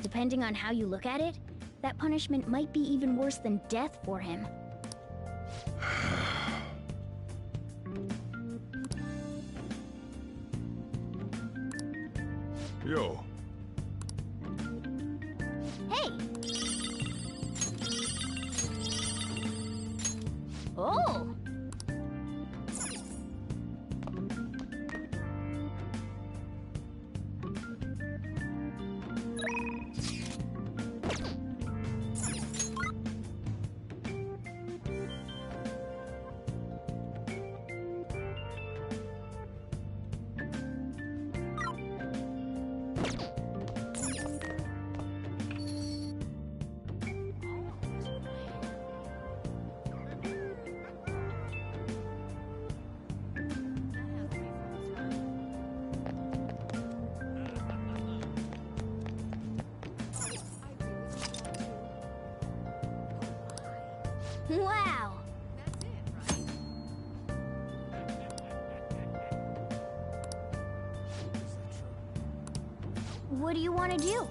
Depending on how you look at it, that punishment might be even worse than death for him. Yo. Hey! Oh! Wow! What do you want to do?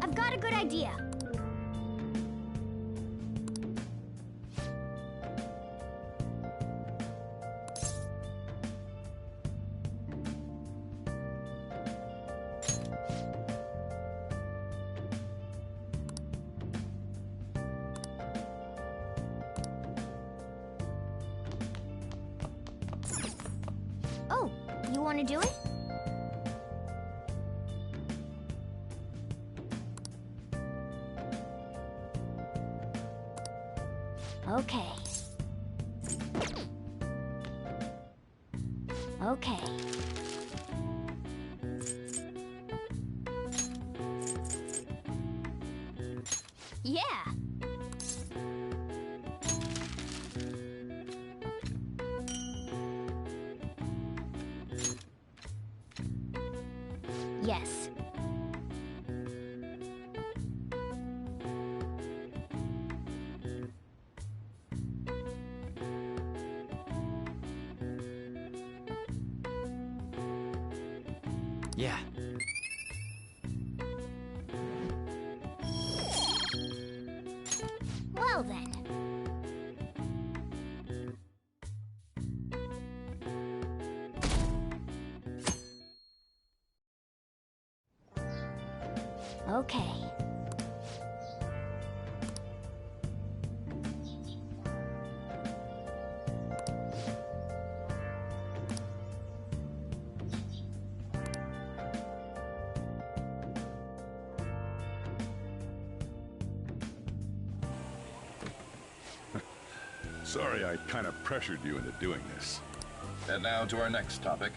I've got a good idea. Oh, you want to do it? Okay. Okay. Yeah. Yes. Yeah. Well then. Okay. Sorry I kind of pressured you into doing this. And now to our next topic,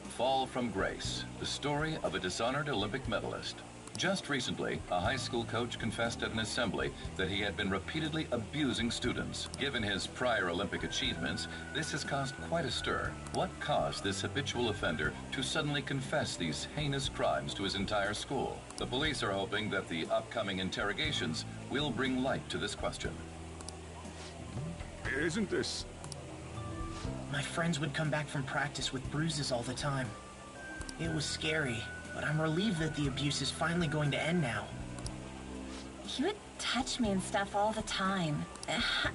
Fall from Grace, the story of a dishonored Olympic medalist. Just recently, a high school coach confessed at an assembly that he had been repeatedly abusing students. Given his prior Olympic achievements, this has caused quite a stir. What caused this habitual offender to suddenly confess these heinous crimes to his entire school? The police are hoping that the upcoming interrogations will bring light to this question. Isn't this... My friends would come back from practice with bruises all the time. It was scary, but I'm relieved that the abuse is finally going to end now. He would touch me and stuff all the time.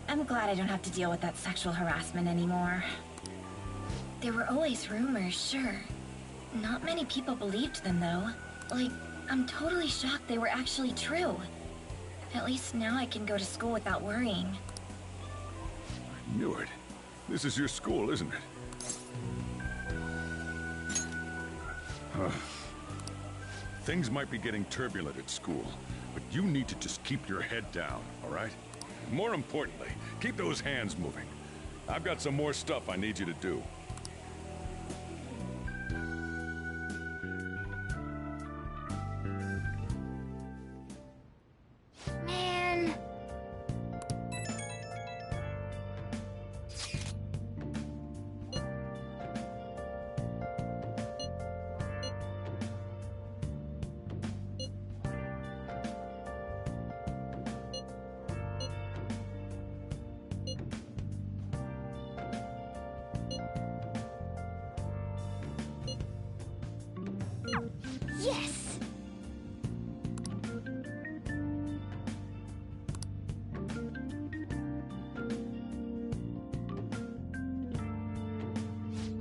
I'm glad I don't have to deal with that sexual harassment anymore. There were always rumors, sure. Not many people believed them, though. Like, I'm totally shocked they were actually true. At least now I can go to school without worrying. I knew it. This is your school, isn't it? Things might be getting turbulent at school, but you need to just keep your head down, all right? More importantly, keep those hands moving. I've got some more stuff I need you to do. Man. Yes!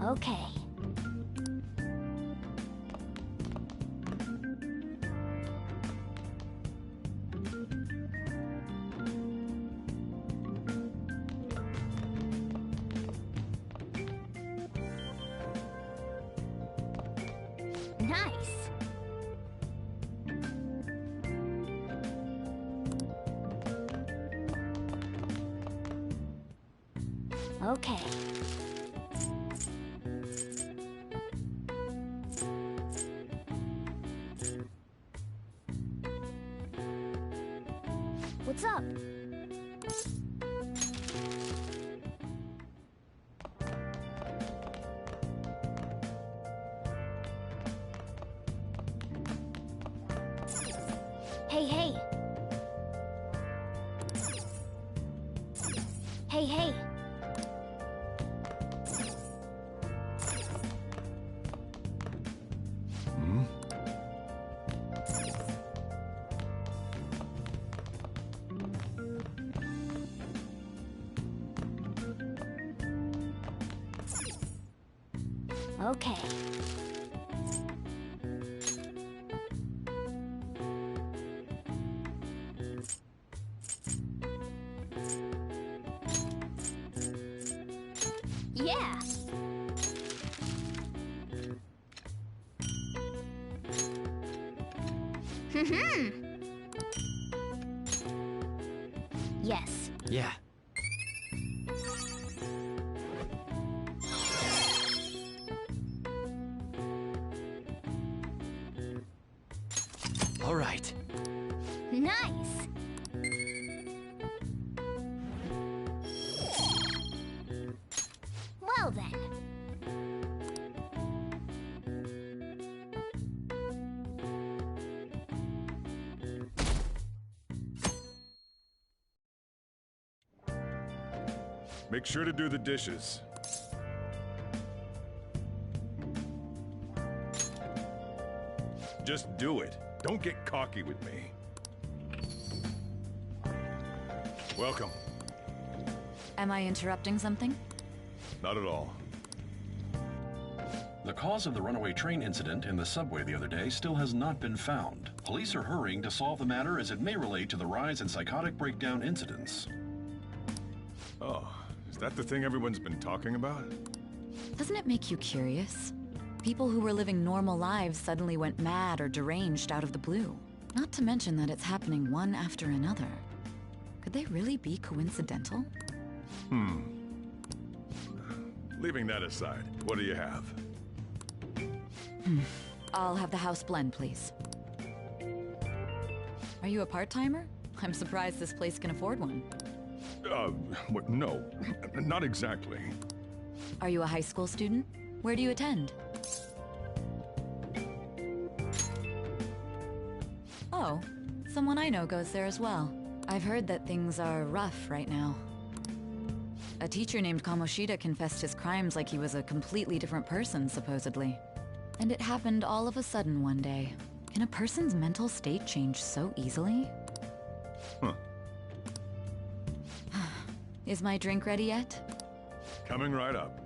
Okay. Nice. Okay. What's up? Hey, hey. Hey, hey. Okay. Yeah. Yes. Yeah. All right. Nice. Well then. Make sure to do the dishes. Just do it. Don't get cocky with me. Welcome. Am I interrupting something? Not at all. The cause of the runaway train incident in the subway the other day still has not been found. Police are hurrying to solve the matter as it may relate to the rise in psychotic breakdown incidents. Oh, is that the thing everyone's been talking about? Doesn't it make you curious? People who were living normal lives suddenly went mad or deranged out of the blue. Not to mention that it's happening one after another. Could they really be coincidental? Leaving that aside, what do you have? I'll have the house blend, please. Are you a part-timer? I'm surprised this place can afford one. No, not exactly. Are you a high school student? Where do you attend? Oh, someone I know goes there as well. I've heard that things are rough right now. A teacher named Kamoshida confessed his crimes like he was a completely different person, supposedly. And it happened all of a sudden one day. Can a person's mental state change so easily? Huh. Is my drink ready yet? Coming right up.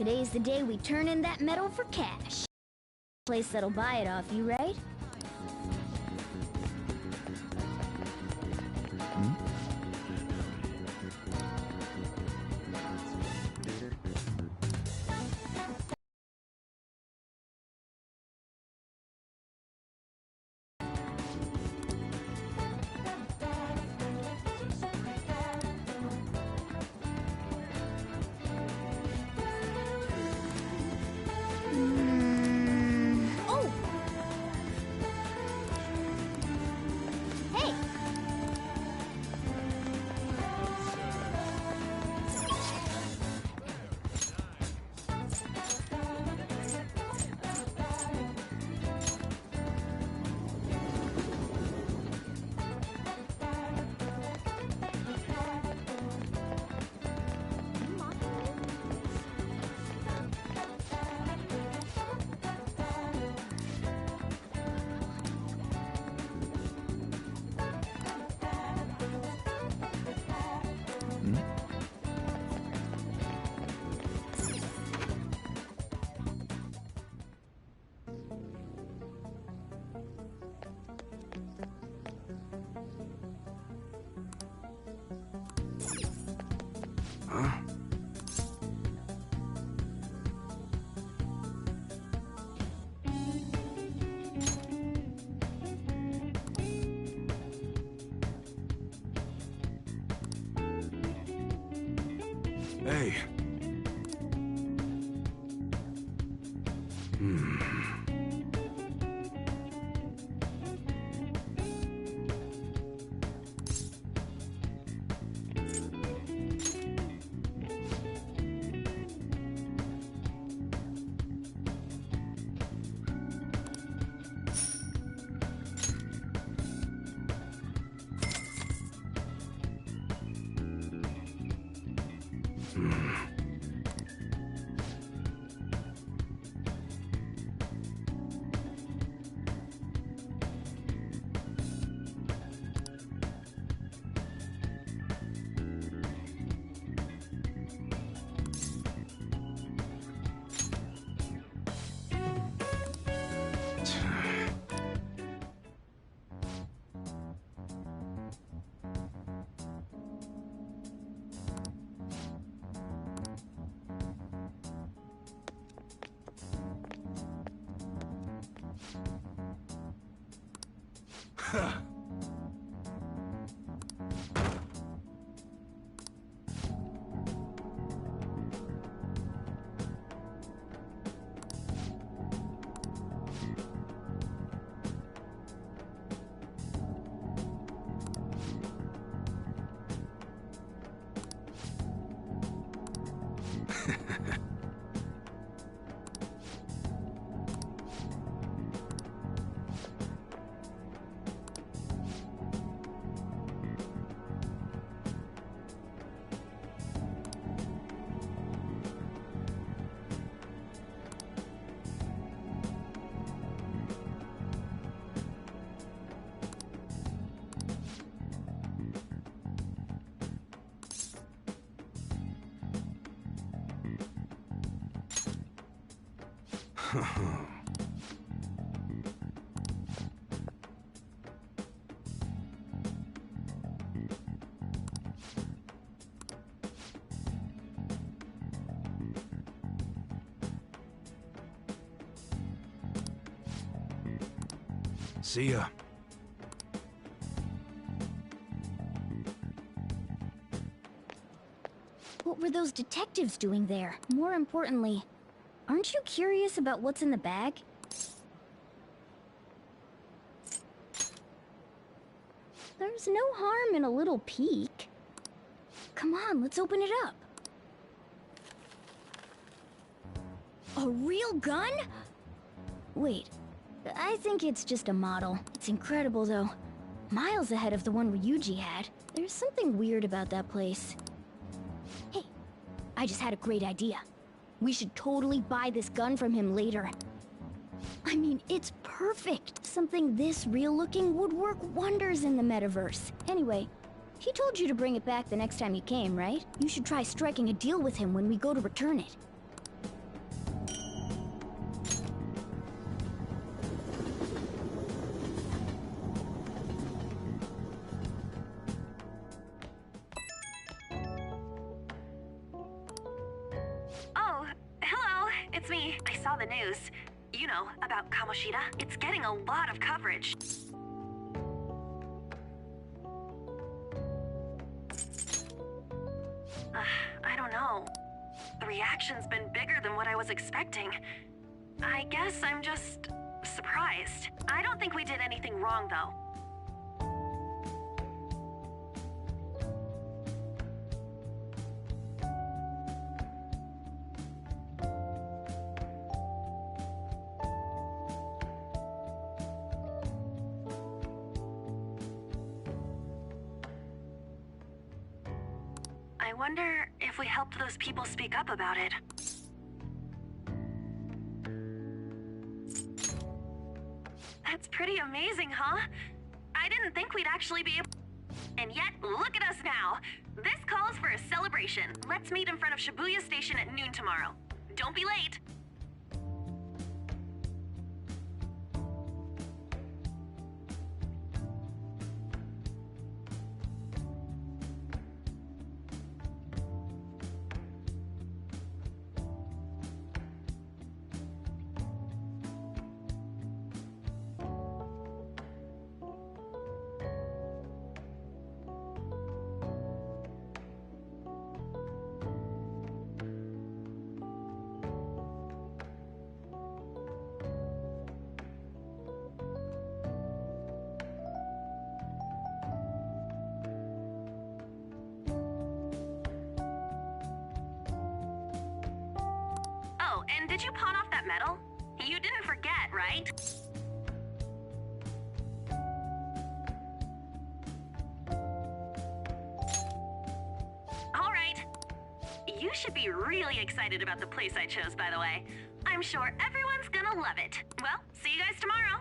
Today's the day we turn in that metal for cash. Place that'll buy it off you, right? Oh! Hey! Hey. See ya. What were those detectives doing there? More importantly, aren't you curious about what's in the bag? There's no harm in a little peek. Come on, let's open it up. A real gun? Wait, I think it's just a model. It's incredible, though. Miles ahead of the one Ryuji had. There's something weird about that place. Hey, I just had a great idea. We should totally buy this gun from him later. I mean, it's perfect. Something this real-looking would work wonders in the metaverse. Anyway, he told you to bring it back the next time you came, right? You should try striking a deal with him when we go to return it. it's me. I saw the news. You know, about Kamoshida. It's getting a lot of coverage. I don't know. The reaction's been bigger than what I was expecting. I guess I'm just surprised. I don't think we did anything wrong, though. I wonder if we helped those people speak up about it. That's pretty amazing, huh? I didn't think we'd actually be able... And yet, look at us now! This calls for a celebration. Let's meet in front of Shibuya Station at noon tomorrow. Don't be late! Oh, and did you pawn off that medal? You didn't forget, right? All right. You should be really excited about the place I chose, by the way. I'm sure everyone's gonna love it. Well, see you guys tomorrow.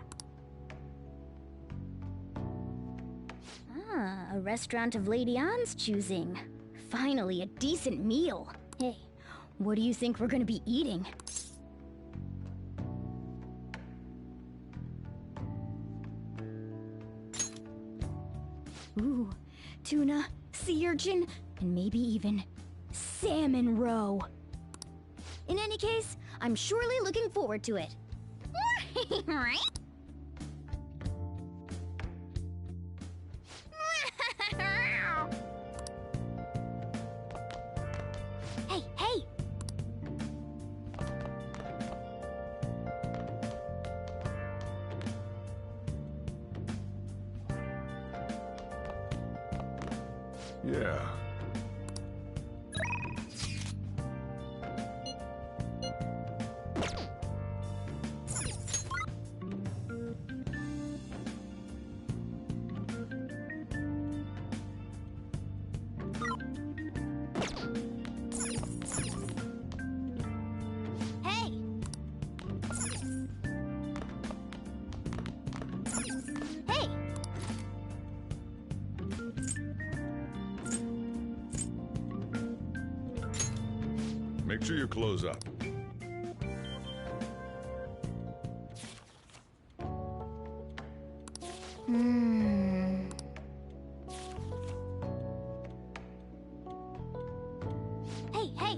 Ah, a restaurant of Lady Ann's choosing. Finally, a decent meal. Hey, what do you think we're gonna be eating? Ooh, tuna, sea urchin, and maybe even salmon roe. In any case, I'm surely looking forward to it. Right? Hey, hey! Yeah. Hey! Hey! Make sure you close up. Hey, hey!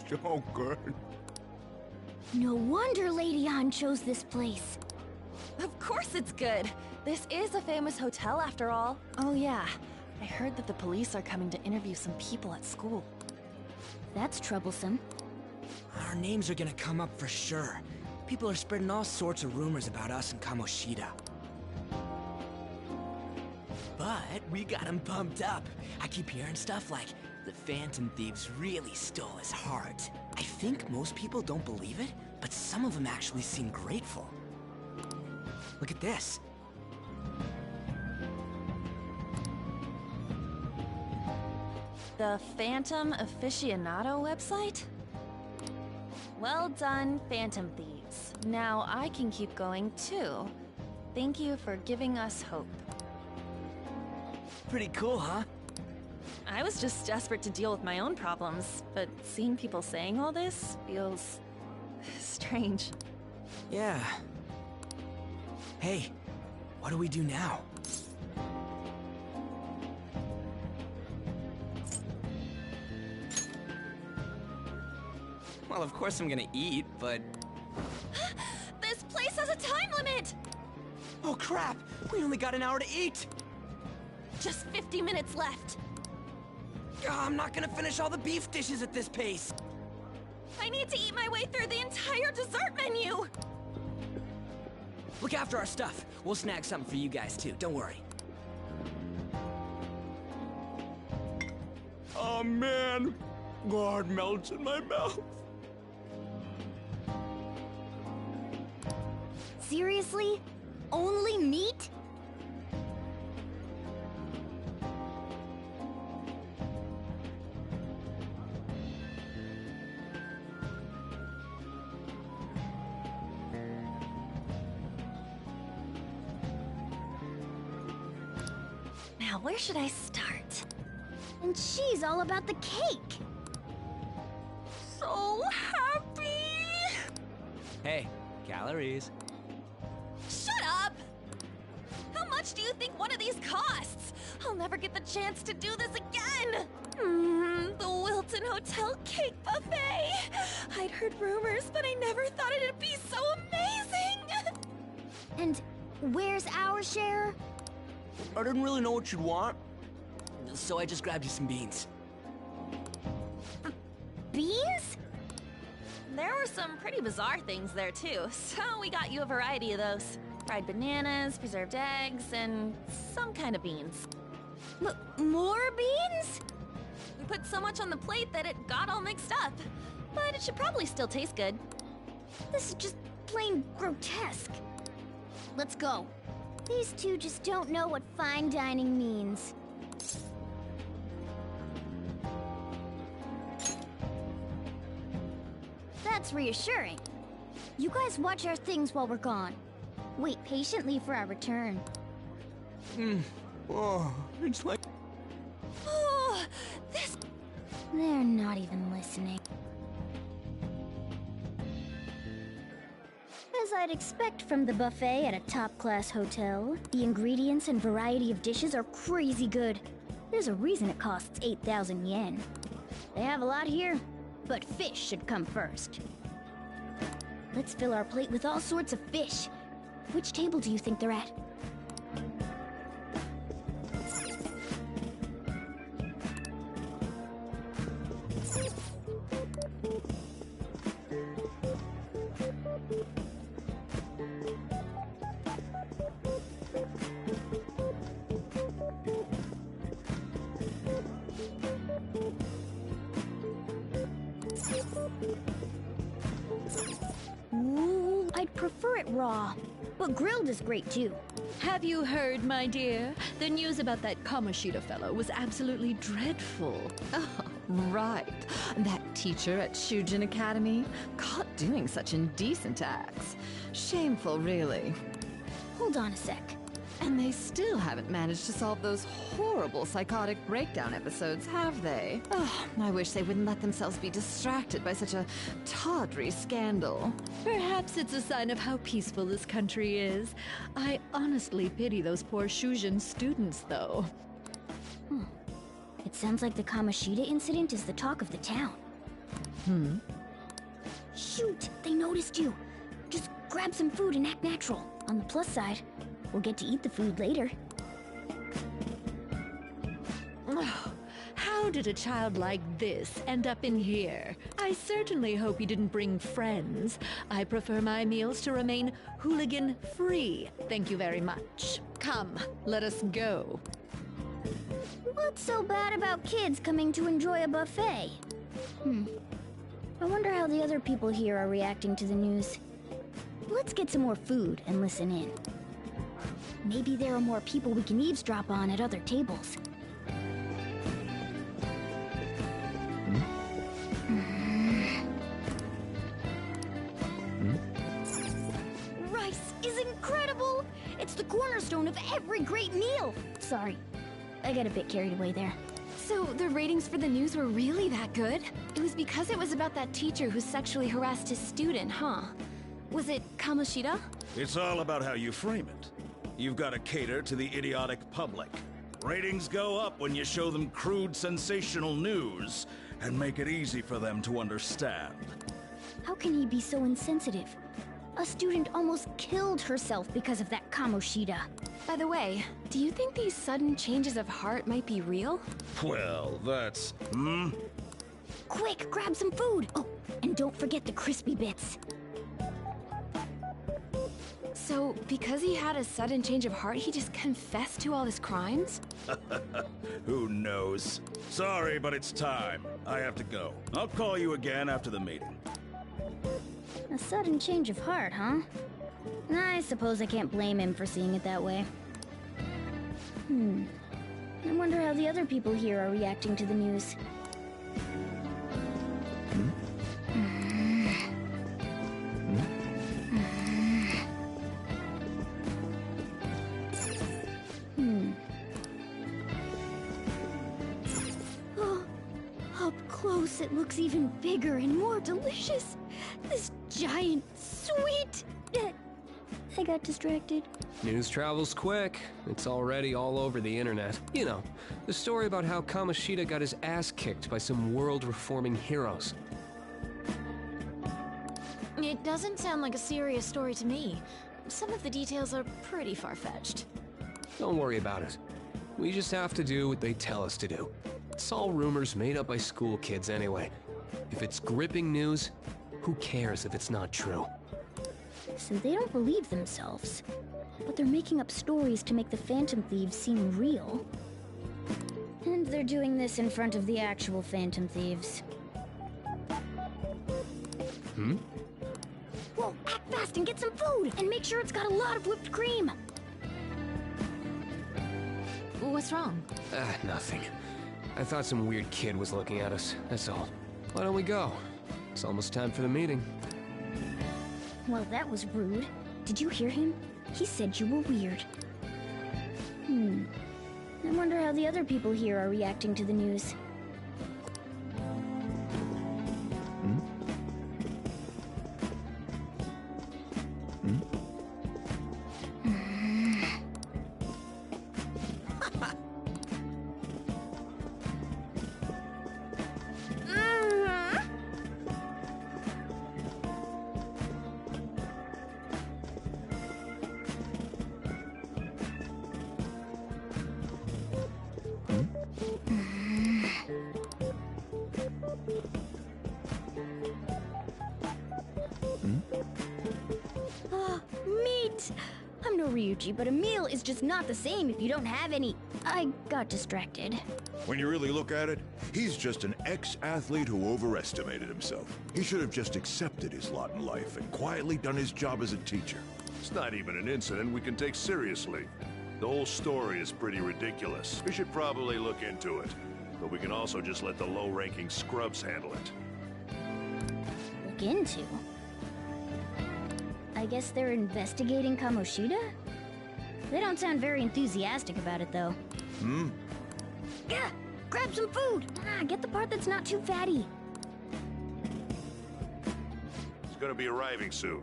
So good. No wonder Lady Ann chose this place. Of course it's good. This is a famous hotel after all. Oh yeah, I heard that the police are coming to interview some people at school. That's troublesome. Our names are gonna come up for sure. People are spreading all sorts of rumors about us and Kamoshida. But we got him pumped up. I keep hearing stuff like, the Phantom Thieves really stole his heart. I think most people don't believe it, but some of them actually seem grateful. Look at this. The Phantom Aficionado website? Well done, Phantom Thieves. Now I can keep going too. Thank you for giving us hope. Pretty cool, huh? I was just desperate to deal with my own problems, but seeing people saying all this feels strange. Yeah. Hey, what do we do now? Well, of course I'm gonna eat, but... This place has a time limit! Oh crap! We only got an hour to eat! Just 50 minutes left. I'm not gonna finish all the beef dishes at this pace! I need to eat my way through the entire dessert menu! Look after our stuff. We'll snag something for you guys too, don't worry. Oh man, God melts in my mouth. Seriously? Only meat? Now, where should I start? And she's all about the cake. So happy! Hey, calories. Shut up! How much do you think one of these costs? I'll never get the chance to do this again! The Wilton Hotel Cake Buffet! I'd heard rumors, but I never thought it'd be so amazing! And where's our share? I didn't really know what you'd want, so I just grabbed you some beans. Beans? There were some pretty bizarre things there too, so we got you a variety of those. Fried bananas, preserved eggs, and some kind of beans. More beans? We put so much on the plate that it got all mixed up. But it should probably still taste good. This is just plain grotesque. Let's go. These two just don't know what fine dining means. That's reassuring. You guys watch our things while we're gone. Wait patiently for our return. Oh, it's like... Oh, this... They're not even listening. As I'd expect from the buffet at a top-class hotel, the ingredients and variety of dishes are crazy good. There's a reason it costs 8,000 yen. They have a lot here, but fish should come first. Let's fill our plate with all sorts of fish. Which table do you think they're at? Ooh, I'd prefer it raw, but grilled is great too. Have you heard, my dear? The news about that Kamoshida fellow was absolutely dreadful. Oh, right. That teacher at Shujin Academy, caught doing such indecent acts. Shameful, really. Hold on a sec. And they still haven't managed to solve those horrible psychotic breakdown episodes, have they? Oh, I wish they wouldn't let themselves be distracted by such a tawdry scandal. Perhaps it's a sign of how peaceful this country is. I honestly pity those poor Shujin students, though. It sounds like the Kamoshida incident is the talk of the town. Shoot, they noticed you. Just grab some food and act natural. On the plus side, we'll get to eat the food later. Oh, how did a child like this end up in here? I certainly hope he didn't bring friends. I prefer my meals to remain hooligan-free. Thank you very much. Come, let us go. What's so bad about kids coming to enjoy a buffet? I wonder how the other people here are reacting to the news. Let's get some more food and listen in. Maybe there are more people we can eavesdrop on at other tables. Rice is incredible! It's the cornerstone of every great meal! Sorry, I got a bit carried away there. So, the ratings for the news were really that good? It was because it was about that teacher who sexually harassed his student, huh? Was it Kamoshida? It's all about how you frame it. You've got to cater to the idiotic public. Ratings go up when you show them crude, sensational news and make it easy for them to understand. How can he be so insensitive? A student almost killed herself because of that Kamoshida. By the way, do you think these sudden changes of heart might be real? Well, that's... Quick, grab some food! Oh, and don't forget the crispy bits. So, because he had a sudden change of heart, he just confessed to all his crimes? Who knows? Sorry, but it's time. I have to go. I'll call you again after the meeting. A sudden change of heart, huh? I suppose I can't blame him for seeing it that way. I wonder how the other people here are reacting to the news. Oh, up close it looks even bigger and more delicious. This giant sweet... I got distracted. News travels quick. It's already all over the internet. You know, the story about how Kamoshida got his ass kicked by some world-reforming heroes. It doesn't sound like a serious story to me. Some of the details are pretty far-fetched. Don't worry about it. We just have to do what they tell us to do. It's all rumors made up by school kids anyway. If it's gripping news, who cares if it's not true? So they don't believe themselves, but they're making up stories to make the Phantom Thieves seem real. And they're doing this in front of the actual Phantom Thieves. Whoa, act fast and get some food! And make sure it's got a lot of whipped cream! What's wrong? Nothing. I thought some weird kid was looking at us, that's all. Why don't we go? It's almost time for the meeting. Well, that was rude. Did you hear him? He said you were weird. I wonder how the other people here are reacting to the news. Meat! I'm no Ryuji, but a meal is just not the same if you don't have any. I got distracted. When you really look at it, he's just an ex-athlete who overestimated himself. He should have just accepted his lot in life and quietly done his job as a teacher. It's not even an incident we can take seriously. The whole story is pretty ridiculous. We should probably look into it. But we can also just let the low-ranking scrubs handle it. Look into? I guess they're investigating Kamoshida? They don't sound very enthusiastic about it, though. Yeah, grab some food! Get the part that's not too fatty. He's gonna be arriving soon.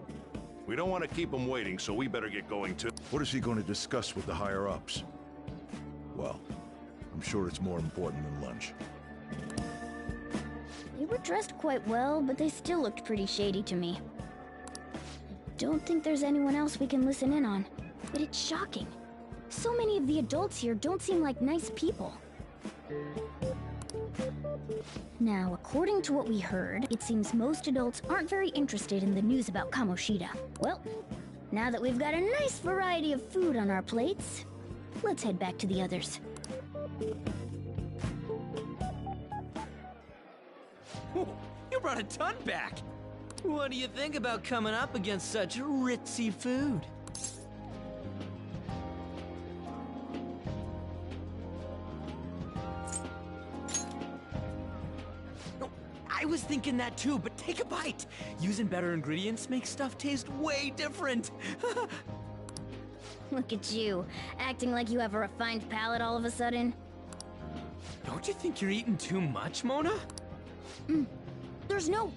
We don't want to keep him waiting, so we better get going too. What is he going to discuss with the higher-ups? Well, I'm sure it's more important than lunch. They were dressed quite well, but they still looked pretty shady to me. Don't think there's anyone else we can listen in on, but it's shocking. So many of the adults here don't seem like nice people. Now, according to what we heard, it seems most adults aren't very interested in the news about Kamoshida. Well, now that we've got a nice variety of food on our plates, let's head back to the others. You brought a ton back! What do you think about coming up against such ritzy food? I was thinking that too, but take a bite! Using better ingredients makes stuff taste way different! Look at you, acting like you have a refined palate all of a sudden. Don't you think you're eating too much, Mona? There's no...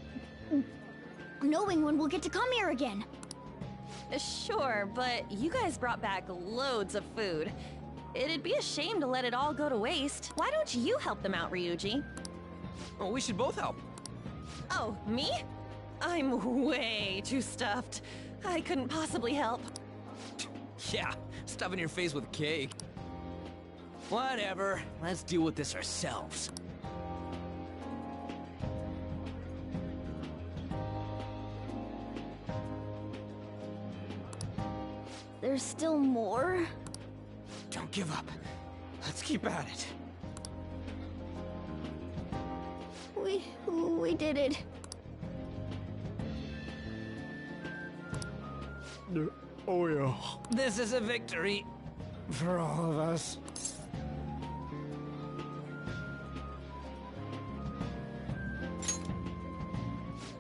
knowing when we'll get to come here again. Sure, but you guys brought back loads of food. It'd be a shame to let it all go to waste. Why don't you help them out, Ryuji? Oh, we should both help. Oh, me? I'm way too stuffed. I couldn't possibly help. Yeah, stuffing your face with cake. Whatever, let's deal with this ourselves. There's still more? Don't give up. Let's keep at it. We did it. Oh yeah. This is a victory for all of us.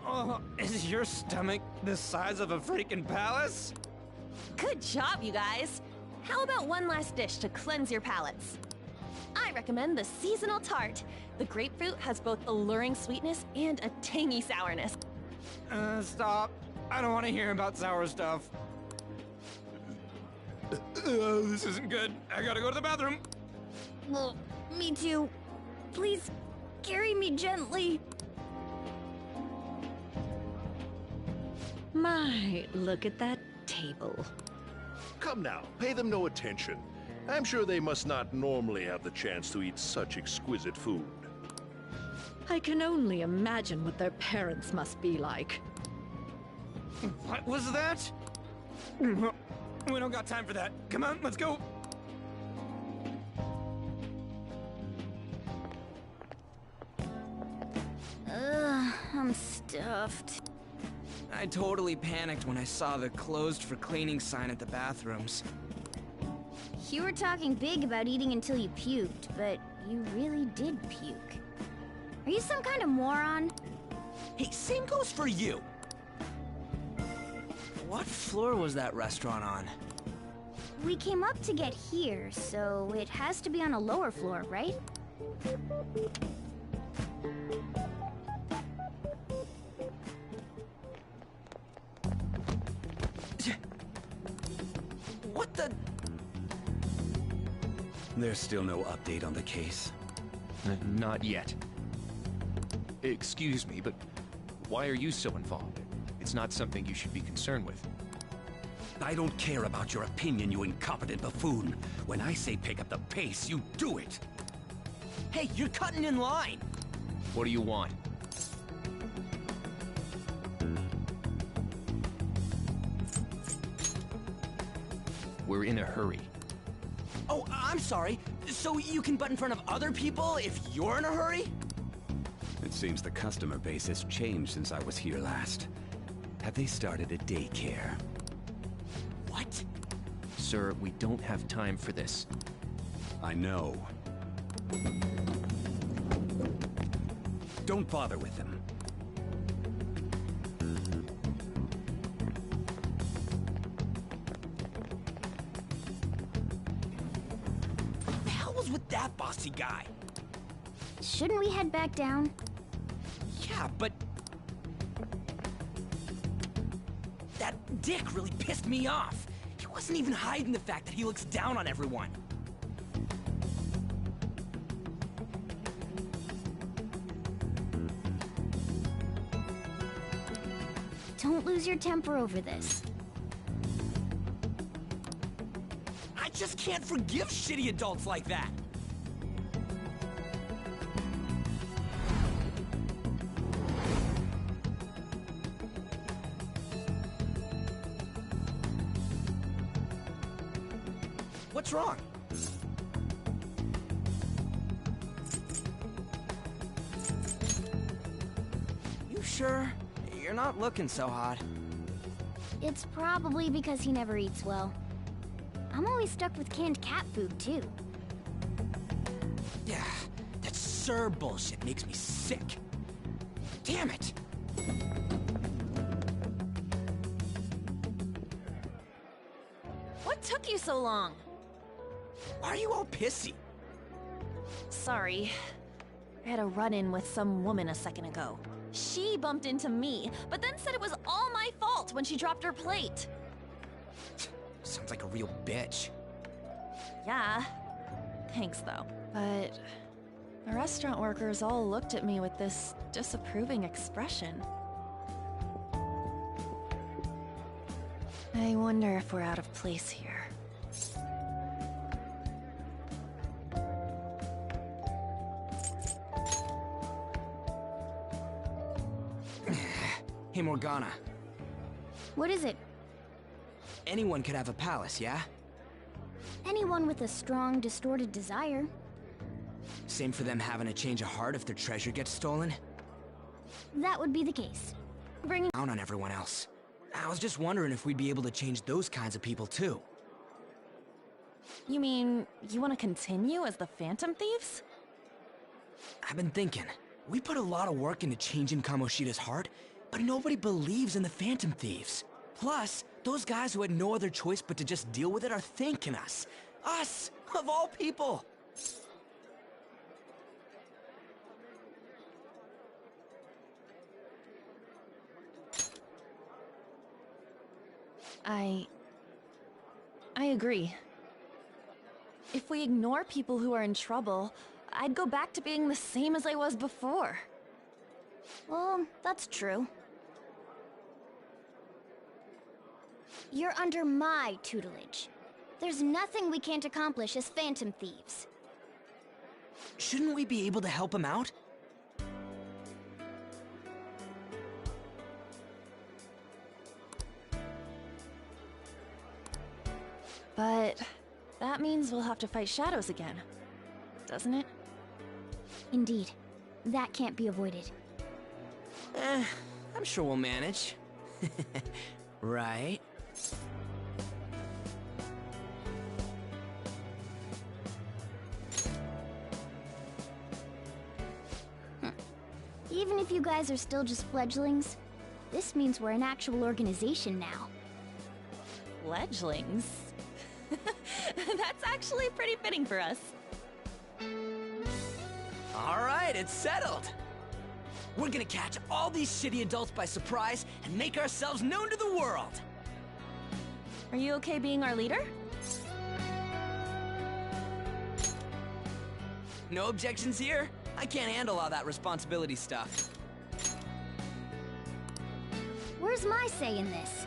Oh, is your stomach the size of a freaking palace? Good job, you guys. How about one last dish to cleanse your palates? I recommend the seasonal tart. The grapefruit has both alluring sweetness and a tangy sourness. Stop. I don't want to hear about sour stuff. This isn't good. I gotta go to the bathroom. Well, me too. Please, carry me gently. My, look at that table. Come now, pay them no attention. I'm sure they must not normally have the chance to eat such exquisite food. I can only imagine what their parents must be like. What was that? We don't got time for that. Come on, let's go. I'm stuffed. I totally panicked when I saw the closed for cleaning sign at the bathrooms. You were talking big about eating until you puked, but you really did puke. Are you some kind of moron? Hey, same goes for you. What floor was that restaurant on? We came up to get here, so it has to be on a lower floor, right? What the... There's still no update on the case. Not yet. Excuse me, but why are you so involved? It's not something you should be concerned with. I don't care about your opinion, you incompetent buffoon. When I say pick up the pace, you do it. Hey, you're cutting in line. What do you want? We're in a hurry. Oh, I'm sorry. So you can butt in front of other people if you're in a hurry? It seems the customer base has changed since I was here last. Have they started a daycare? What? Sir, we don't have time for this. I know. Don't bother with them. What the hell was with that bossy guy? Shouldn't we head back down? Yeah, but... that dick really pissed me off. He wasn't even hiding the fact that he looks down on everyone. Don't lose your temper over this. I just can't forgive shitty adults like that. What's wrong? You sure? You're not looking so hot. It's probably because he never eats well. I'm always stuck with canned cat food, too. Yeah, that Sir bullshit makes me sick. Damn it! What took you so long? Why are you all pissy? Sorry. I had a run-in with some woman a second ago. She bumped into me, but then said it was all my fault when she dropped her plate. Sounds like a real bitch. Yeah. Thanks, though. But the restaurant workers all looked at me with this disapproving expression. I wonder if we're out of place here. Hey, Morgana. What is it? Anyone could have a palace, yeah? Anyone with a strong, distorted desire. Same for them having a change of heart if their treasure gets stolen? That would be the case. Bringing Down on everyone else. I was just wondering if we'd be able to change those kinds of people, too. You mean, you want to continue as the Phantom Thieves? I've been thinking. We put a lot of work into changing Kamoshida's heart, but nobody believes in the Phantom Thieves. Plus, those guys who had no other choice but to just deal with it are thanking us. Us, of all people! I agree. If we ignore people who are in trouble, I'd go back to being the same as I was before. Well, that's true. You're under my tutelage. There's nothing we can't accomplish as Phantom Thieves. Shouldn't we be able to help him out? But that means we'll have to fight shadows again, doesn't it? Indeed. That can't be avoided. I'm sure we'll manage. Right? Even if you guys are still just fledglings, this means we're an actual organization now. Fledglings? That's actually pretty fitting for us. Alright, it's settled! We're gonna catch all these shitty adults by surprise and make ourselves known to the world! Are you okay being our leader? No objections here? I can't handle all that responsibility stuff. Where's my say in this?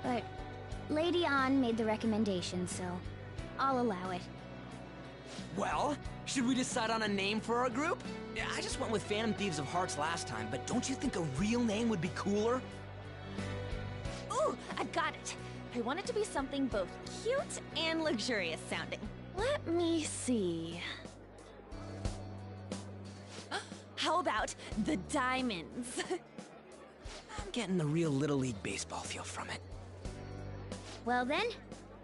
But Lady An made the recommendation, so I'll allow it. Well, should we decide on a name for our group? I just went with Phantom Thieves of Hearts last time, but don't you think a real name would be cooler? Ooh, I've got it! I want it to be something both cute and luxurious sounding. Let me see. How about the Diamonds? I'm getting the real Little League Baseball feel from it. Well then,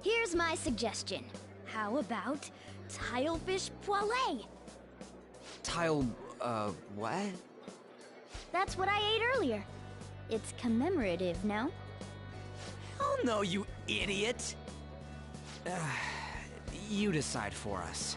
here's my suggestion. How about Tilefish Poêlée? What? That's what I ate earlier. It's commemorative, no? Oh no, you idiot! You decide for us.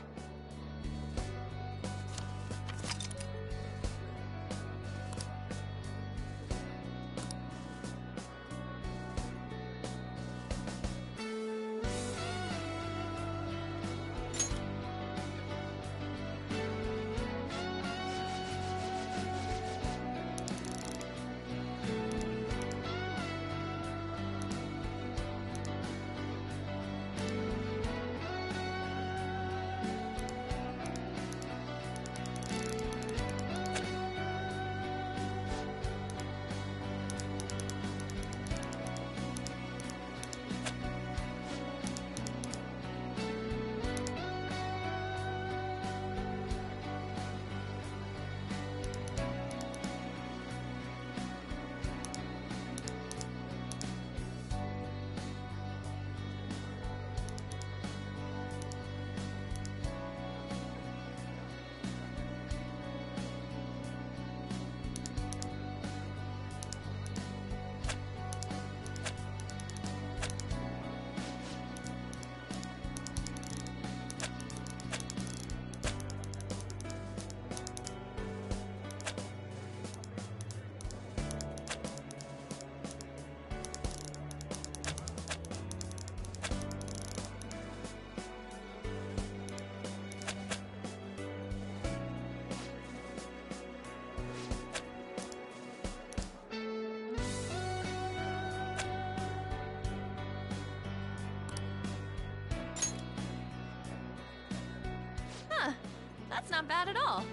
That's not bad at all.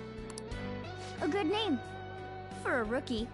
A good name. For a rookie.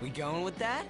We going with that?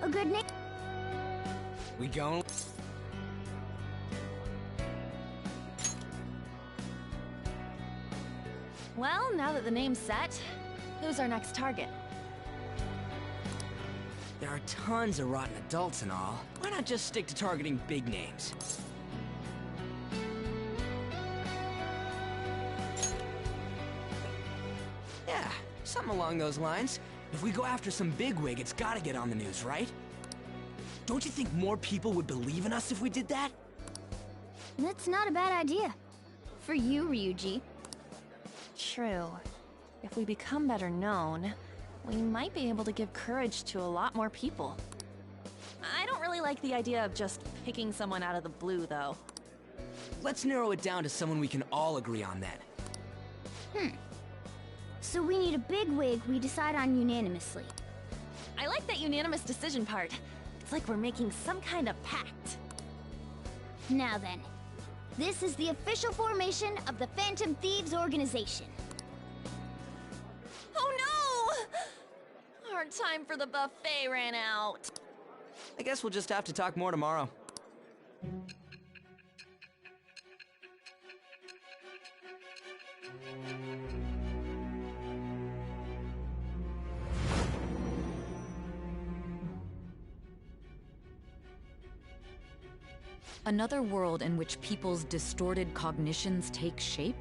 A good name. We going? Well, now that the name's set, who's our next target? There are tons of rotten adults and all. Why not just stick to targeting big names? Yeah, something along those lines. If we go after some bigwig, it's gotta get on the news, right? Don't you think more people would believe in us if we did that? That's not a bad idea. For you, Ryuji. True. If we become better known, we might be able to give courage to a lot more people. I don't really like the idea of just picking someone out of the blue, though. Let's narrow it down to someone we can all agree on then. So we need a bigwig we decide on unanimously. I like that unanimous decision part. It's like we're making some kind of pact. Now then, this is the official formation of the Phantom Thieves organization. Oh no! Our time for the buffet ran out. I guess we'll just have to talk more tomorrow. Another world in which people's distorted cognitions take shape?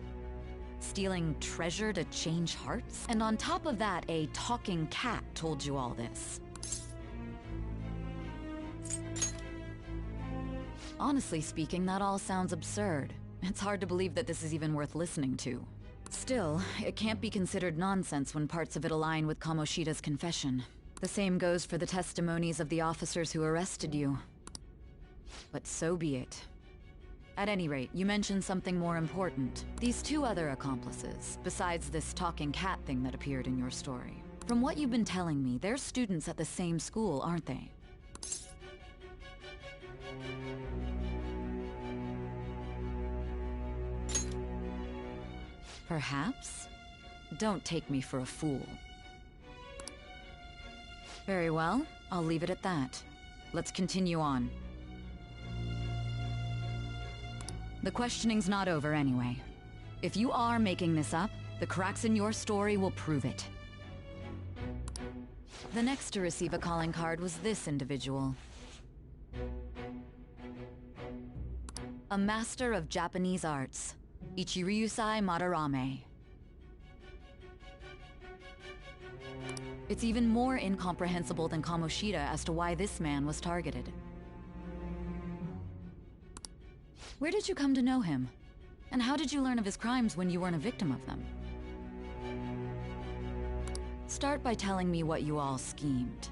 Stealing treasure to change hearts? And on top of that, a talking cat told you all this. Honestly speaking, that all sounds absurd. It's hard to believe that this is even worth listening to. Still, it can't be considered nonsense when parts of it align with Kamoshida's confession. The same goes for the testimonies of the officers who arrested you. But so be it. At any rate, you mentioned something more important. These two other accomplices, besides this talking cat thing that appeared in your story. From what you've been telling me, they're students at the same school, aren't they? Perhaps? Don't take me for a fool. Very well, I'll leave it at that. Let's continue on. The questioning's not over anyway. If you are making this up, the cracks in your story will prove it. The next to receive a calling card was this individual. A master of Japanese arts, Ichiryusai Madarame. It's even more incomprehensible than Kamoshida as to why this man was targeted. Where did you come to know him? And how did you learn of his crimes when you weren't a victim of them? Start by telling me what you all schemed.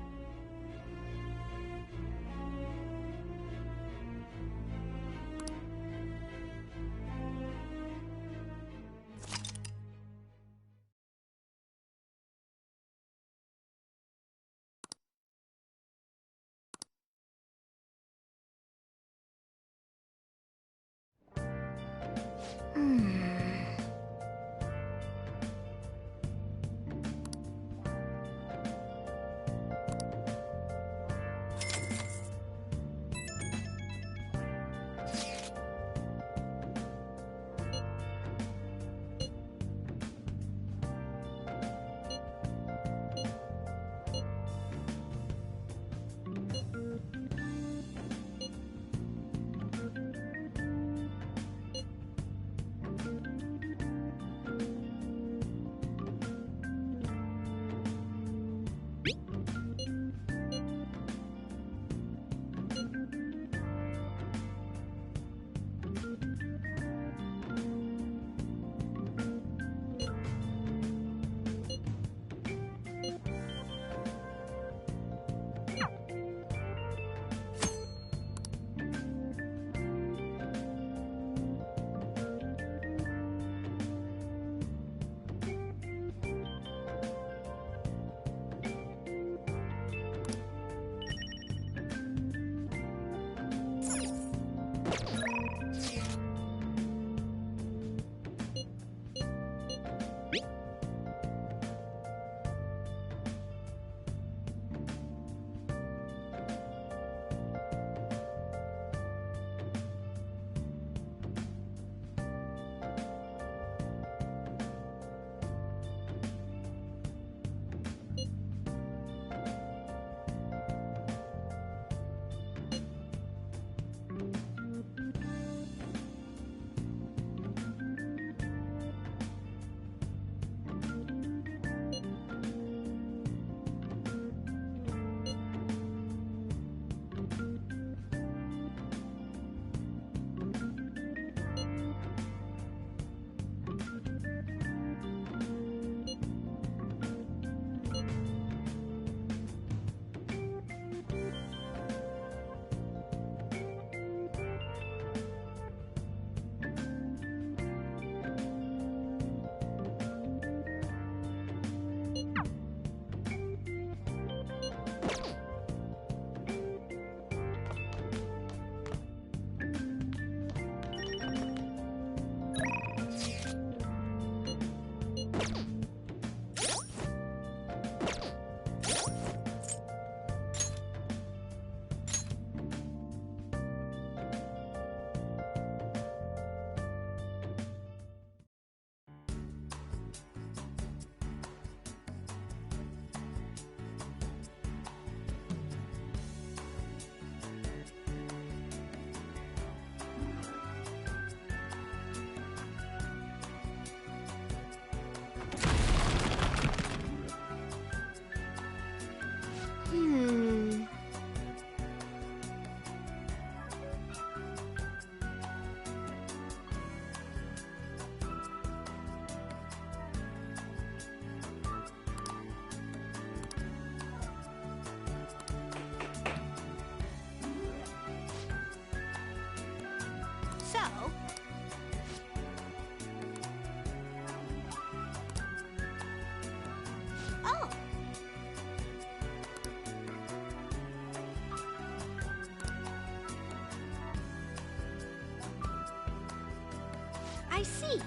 I see.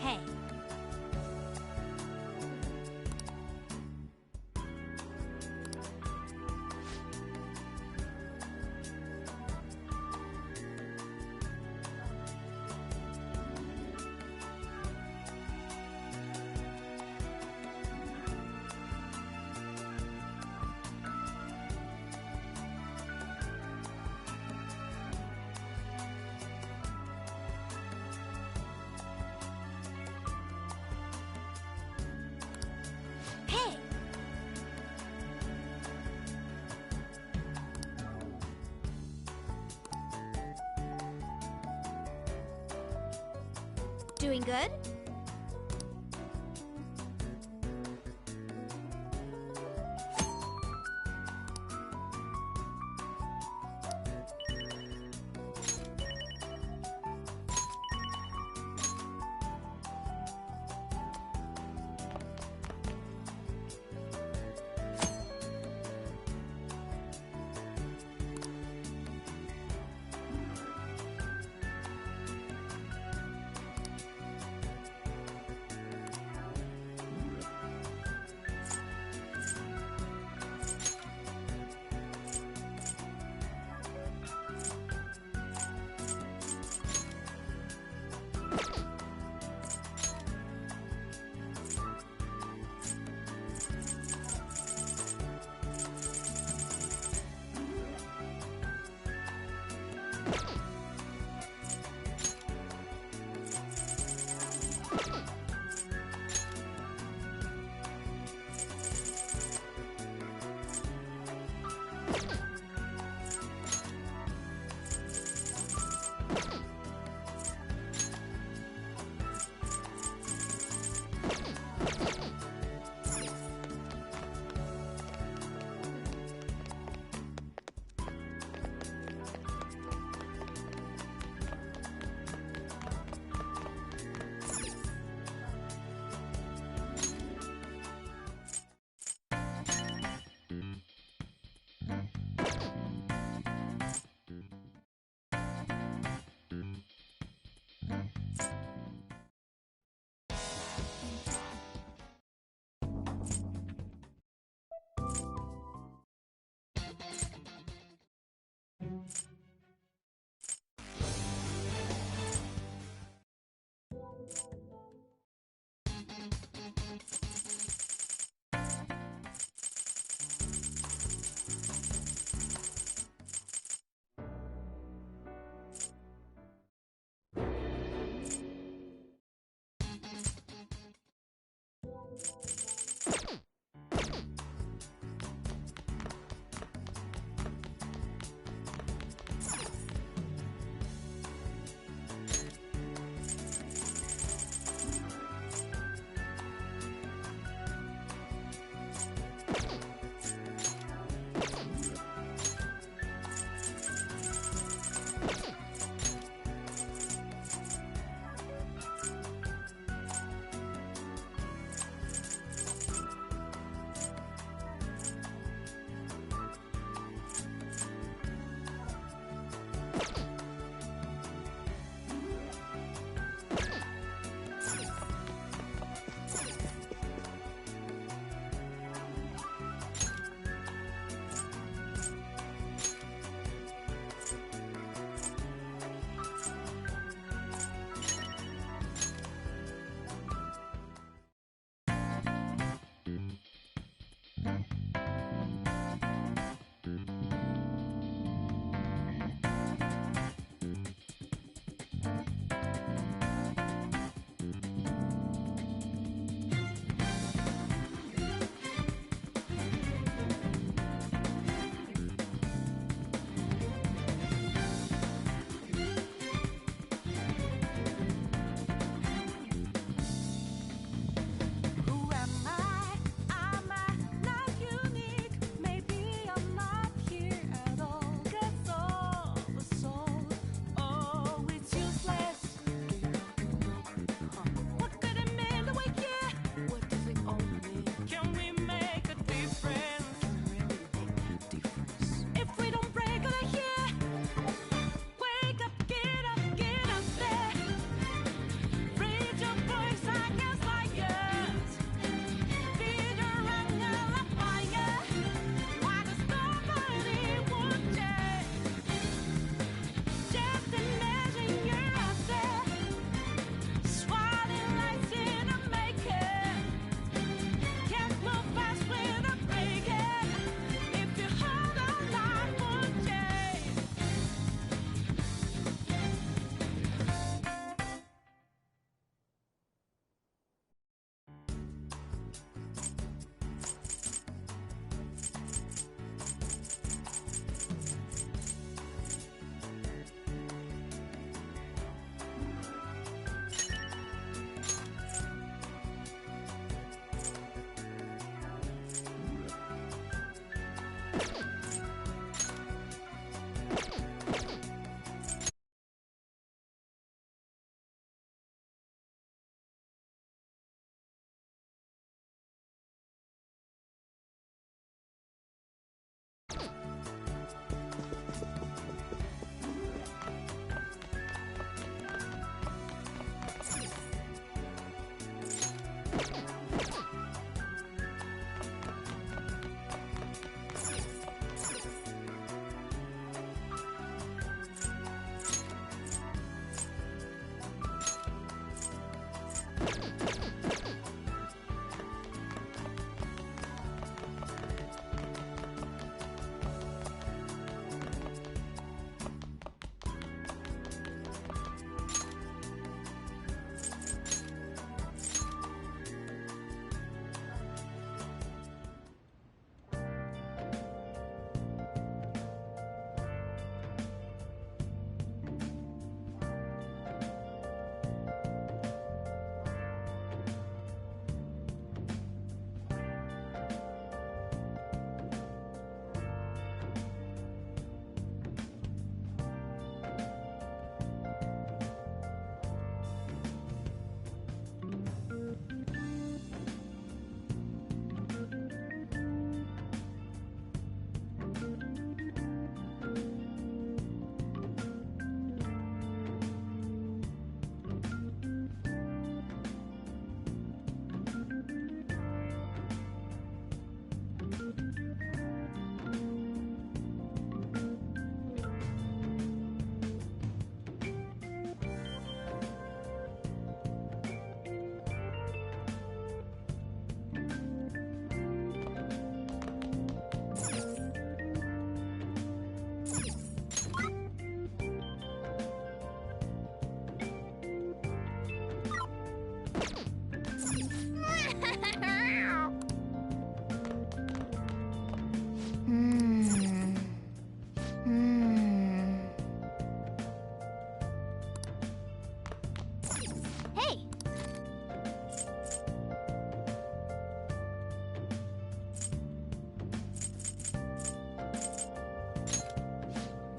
Hey. Hey! Doing good?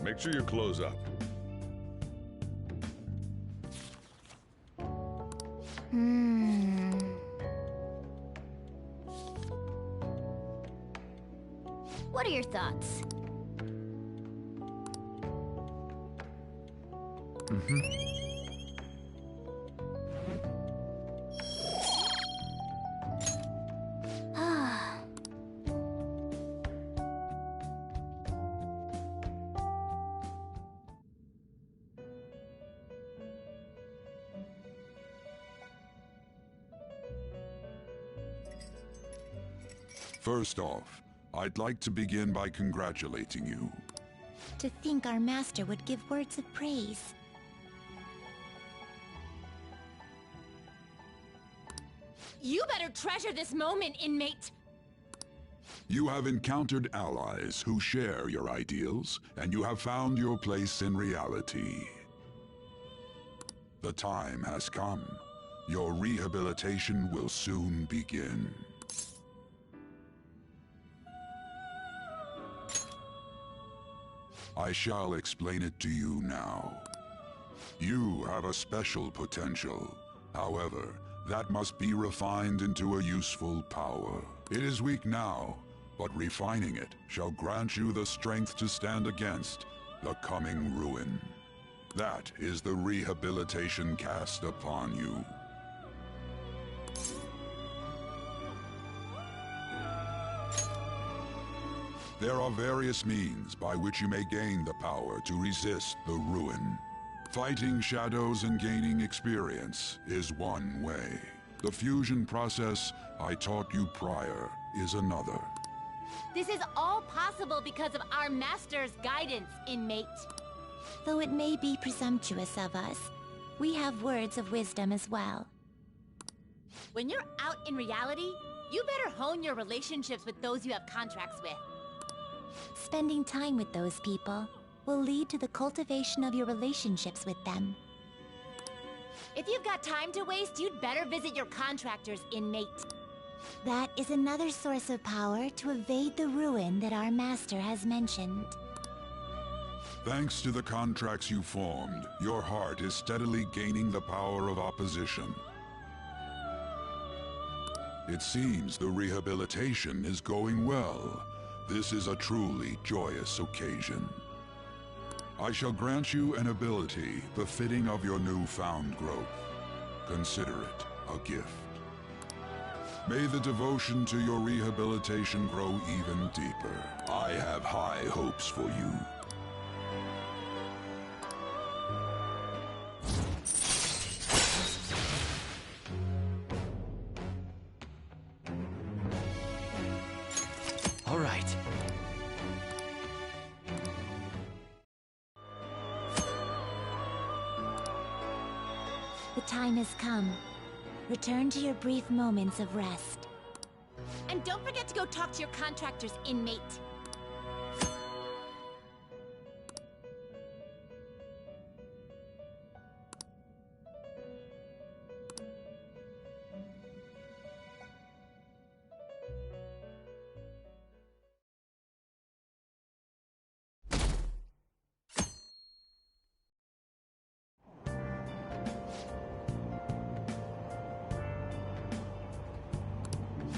Make sure you close up. What are your thoughts? First off, I'd like to begin by congratulating you. To think our master would give words of praise. You better treasure this moment, inmate! You have encountered allies who share your ideals, and you have found your place in reality. The time has come. Your rehabilitation will soon begin. I shall explain it to you now. You have a special potential. However, that must be refined into a useful power. It is weak now, but refining it shall grant you the strength to stand against the coming ruin. That is the rehabilitation cast upon you. There are various means by which you may gain the power to resist the ruin. Fighting shadows and gaining experience is one way. The fusion process I taught you prior is another. This is all possible because of our master's guidance, inmate. Though it may be presumptuous of us, we have words of wisdom as well. When you're out in reality, you better hone your relationships with those you have contracts with. Spending time with those people will lead to the cultivation of your relationships with them. If you've got time to waste, you'd better visit your contractors, inmate. That is another source of power to evade the ruin that our master has mentioned. Thanks to the contracts you formed, your heart is steadily gaining the power of opposition. It seems the rehabilitation is going well. This is a truly joyous occasion. I shall grant you an ability befitting of your newfound growth. Consider it a gift. May the devotion to your rehabilitation grow even deeper. I have high hopes for you. All right. The time has come. Return to your brief moments of rest. And don't forget to go talk to your contractors, inmate.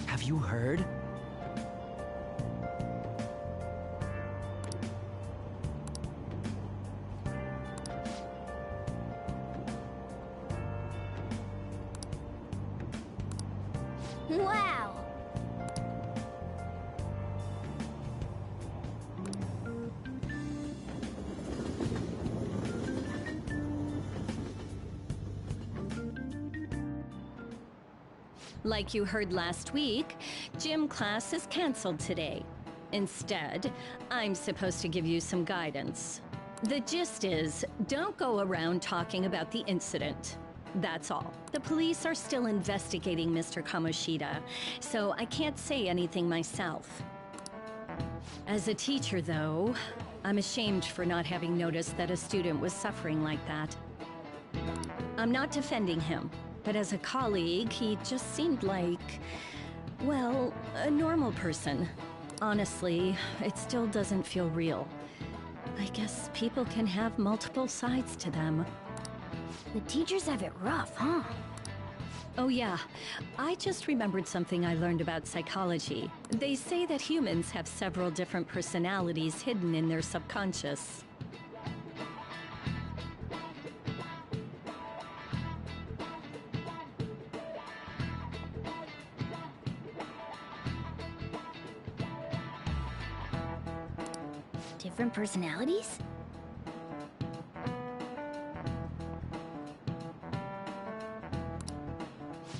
Have you heard? Wow! Like you heard last week, gym class is canceled today. Instead, I'm supposed to give you some guidance. The gist is, don't go around talking about the incident. That's all. The police are still investigating Mr. Kamoshida, so I can't say anything myself. As a teacher, though, I'm ashamed for not having noticed that a student was suffering like that. I'm not defending him, but as a colleague, he just seemed like, well, a normal person. Honestly, it still doesn't feel real. I guess people can have multiple sides to them. The teachers have it rough, huh? Oh yeah, I just remembered something I learned about psychology. They say that humans have several different personalities hidden in their subconscious. Different personalities?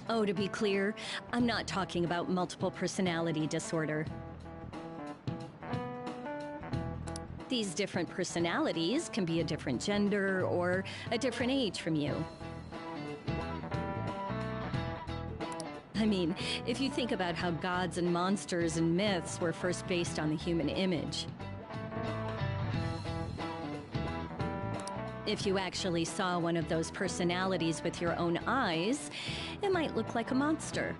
Oh, to be clear, I'm not talking about multiple personality disorder. These different personalities can be a different gender or a different age from you. I mean, if you think about how gods and monsters and myths were first based on the human image. If you actually saw one of those personalities with your own eyes, it might look like a monster.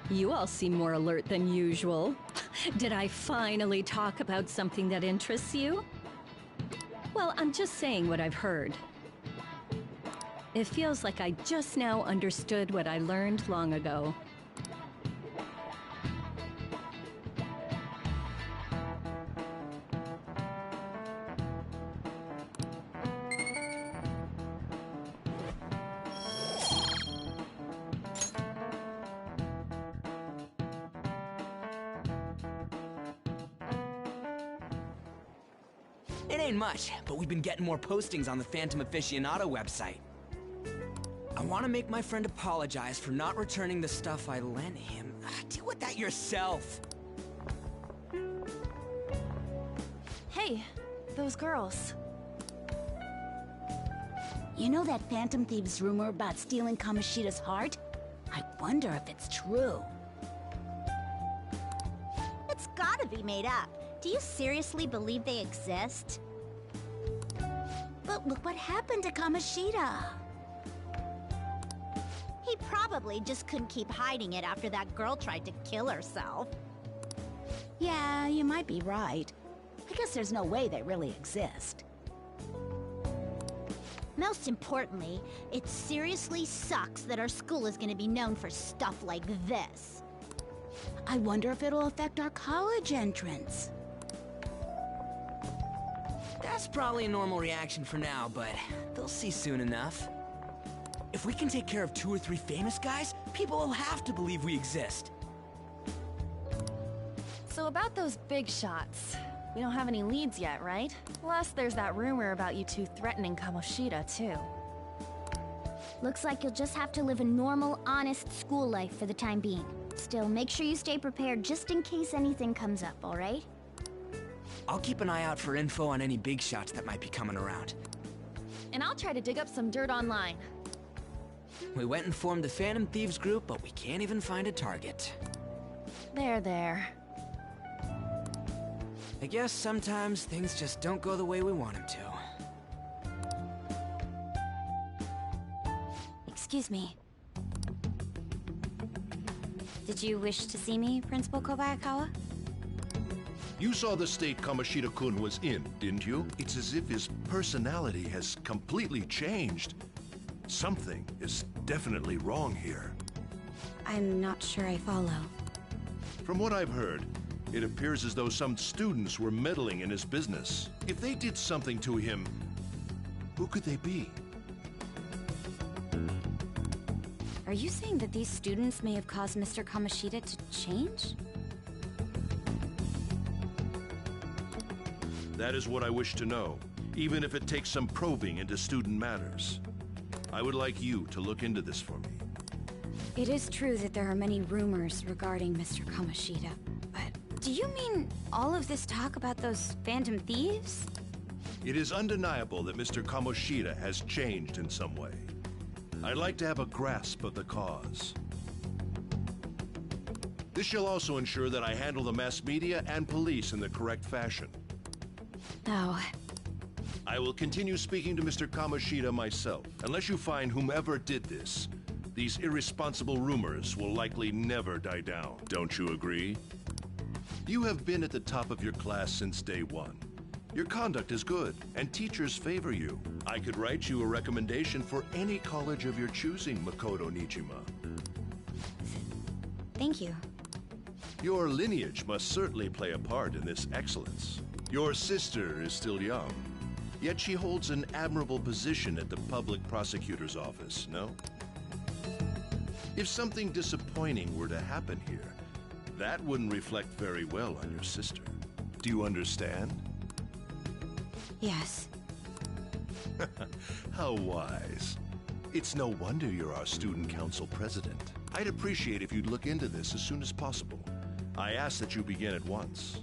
You all seem more alert than usual. Did I finally talk about something that interests you? Well, I'm just saying what I've heard. It feels like I just now understood what I learned long ago. It ain't much, but we've been getting more postings on the Phantom Aficionado website. I want to make my friend apologize for not returning the stuff I lent him. Deal with that yourself. Hey, those girls. You know that Phantom Thieves rumor about stealing Kamoshida's heart? I wonder if it's true. It's gotta be made up. Do you seriously believe they exist? But look what happened to Kamoshida. He probably just couldn't keep hiding it after that girl tried to kill herself. Yeah, you might be right. I guess there's no way they really exist. Most importantly, it seriously sucks that our school is gonna be known for stuff like this. I wonder if it'll affect our college entrance. That's probably a normal reaction for now, but they'll see soon enough. If we can take care of 2 or 3 famous guys, people will have to believe we exist. So about those big shots, we don't have any leads yet, right? Plus, there's that rumor about you two threatening Kamoshida, too. Looks like you'll just have to live a normal, honest school life for the time being. Still, make sure you stay prepared just in case anything comes up, alright? I'll keep an eye out for info on any big shots that might be coming around. And I'll try to dig up some dirt online. We went and formed the Phantom Thieves group, but we can't even find a target. There. I guess sometimes things just don't go the way we want them to. Excuse me. Did you wish to see me, Principal Kobayakawa? You saw the state Kamoshida-kun was in, didn't you? It's as if his personality has completely changed. Something is definitely wrong here. I'm not sure I follow. From what I've heard, it appears as though some students were meddling in his business. If they did something to him, who could they be? Are you saying that these students may have caused Mr. Kamoshida to change? That is what I wish to know, even if it takes some probing into student matters. I would like you to look into this for me. It is true that there are many rumors regarding Mr. Kamoshida, but do you mean all of this talk about those Phantom Thieves? It is undeniable that Mr. Kamoshida has changed in some way. I'd like to have a grasp of the cause. This shall also ensure that I handle the mass media and police in the correct fashion. Oh. I will continue speaking to Mr. Kamoshida myself. Unless you find whomever did this, these irresponsible rumors will likely never die down. Don't you agree? You have been at the top of your class since day one. Your conduct is good, and teachers favor you. I could write you a recommendation for any college of your choosing, Makoto Nijima. Thank you. Your lineage must certainly play a part in this excellence. Your sister is still young, yet she holds an admirable position at the public prosecutor's office, no? If something disappointing were to happen here, that wouldn't reflect very well on your sister. Do you understand? Yes. How wise. It's no wonder you're our student council president. I'd appreciate if you'd look into this as soon as possible. I ask that you begin at once.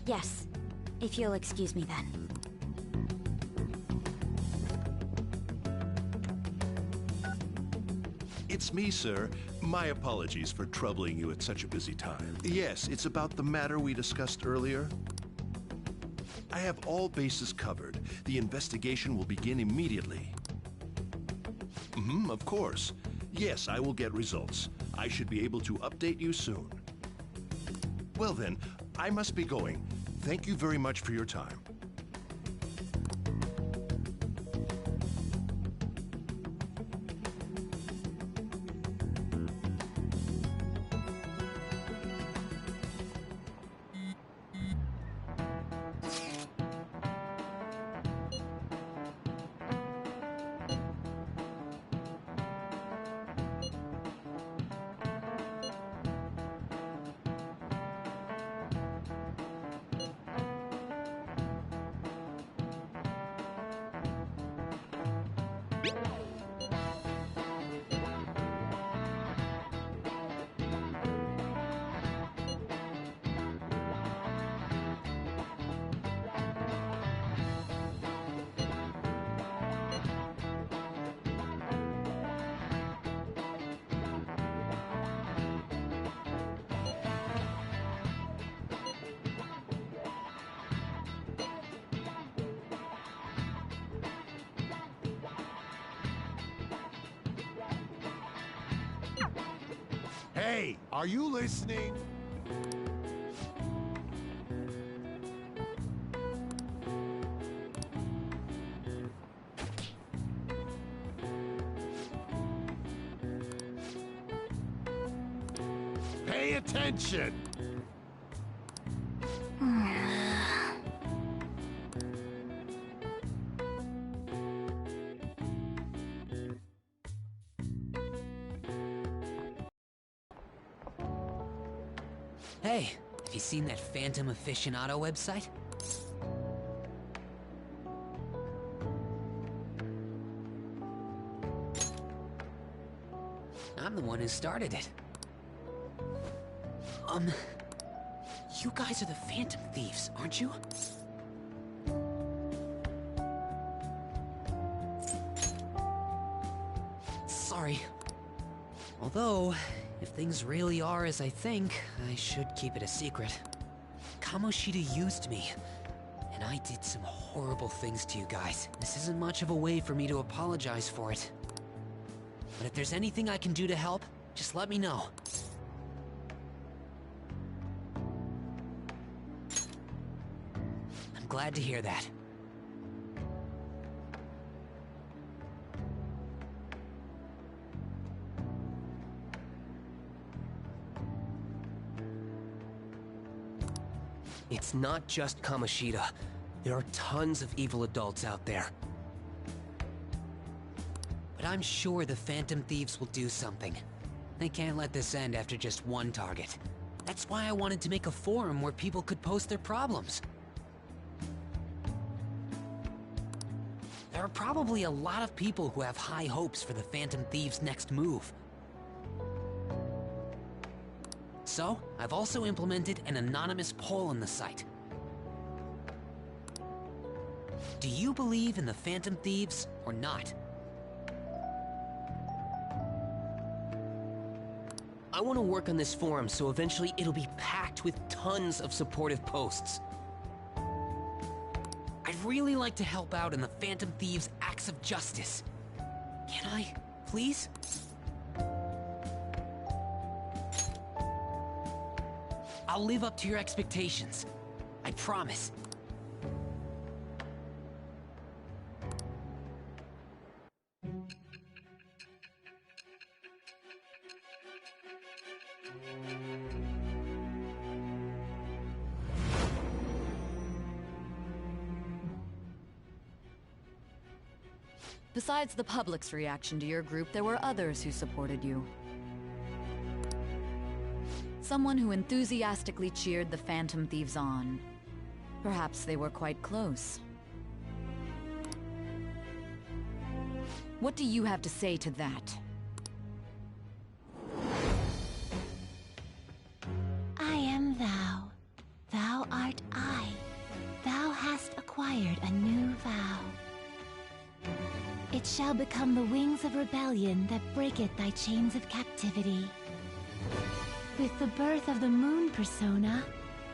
Yes. If you'll excuse me then. It's me, sir. My apologies for troubling you at such a busy time. Yes, it's about the matter we discussed earlier. I have all bases covered. The investigation will begin immediately. Of course. Yes, I will get results. I should be able to update you soon. Well then, I must be going. Thank you very much for your time. Hey, are you listening? Pay attention! Hey, have you seen that Phantom Aficionado website? I'm the one who started it. You guys are the Phantom Thieves, aren't you? Sorry. Although, if things really are as I think, I should keep it a secret. Kamoshida used me, and I did some horrible things to you guys. This isn't much of a way for me to apologize for it. But if there's anything I can do to help, just let me know. I'm glad to hear that. It's not just Kamoshida. There are tons of evil adults out there. But I'm sure the Phantom Thieves will do something. They can't let this end after just one target. That's why I wanted to make a forum where people could post their problems. There are probably a lot of people who have high hopes for the Phantom Thieves' next move. So, I've also implemented an anonymous poll on the site. Do you believe in the Phantom Thieves or not? I want to work on this forum so eventually it'll be packed with tons of supportive posts. I'd really like to help out in the Phantom Thieves' acts of justice. Can I, please? I'll live up to your expectations. I promise. Besides the public's reaction to your group, there were others who supported you. Someone who enthusiastically cheered the Phantom Thieves on. Perhaps they were quite close. What do you have to say to that? I am thou. Thou art I. Thou hast acquired a new vow. It shall become the wings of rebellion that breaketh thy chains of captivity. With the birth of the moon persona,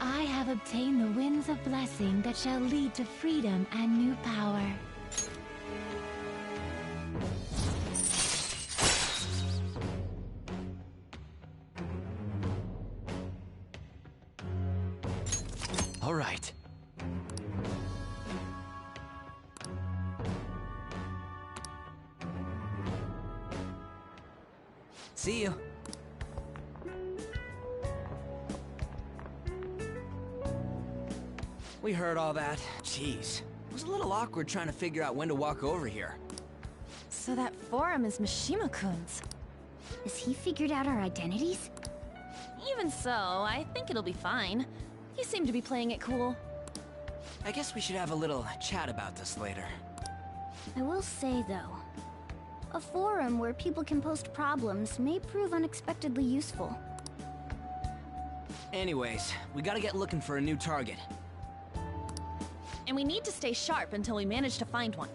I have obtained the winds of blessing that shall lead to freedom and new power. All right. See you. We heard all that. Jeez. It was a little awkward trying to figure out when to walk over here. So that forum is Mishima-kun's. Has he figured out our identities? Even so, I think it'll be fine. You seem to be playing it cool. I guess we should have a little chat about this later. I will say, though, a forum where people can post problems may prove unexpectedly useful. Anyways, we gotta get looking for a new target. And we need to stay sharp until we manage to find one.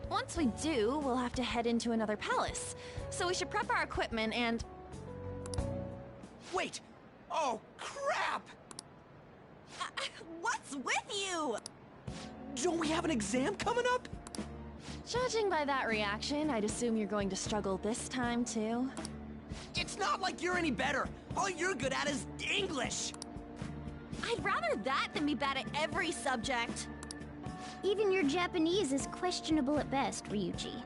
Once we do, we'll have to head into another palace. So we should prep our equipment and... Wait! Oh, crap! What's with you? Don't we have an exam coming up? Judging by that reaction, I'd assume you're going to struggle this time, too. It's not like you're any better. All you're good at is English. I'd rather that than be bad at every subject. Even your Japanese is questionable at best, Ryuji.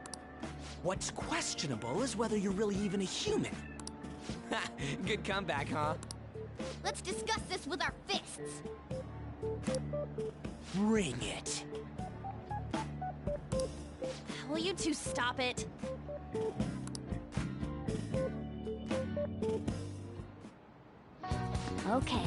What's questionable is whether you're really even a human. Good comeback, huh? Let's discuss this with our fists. Bring it. Will you two stop it? Okay.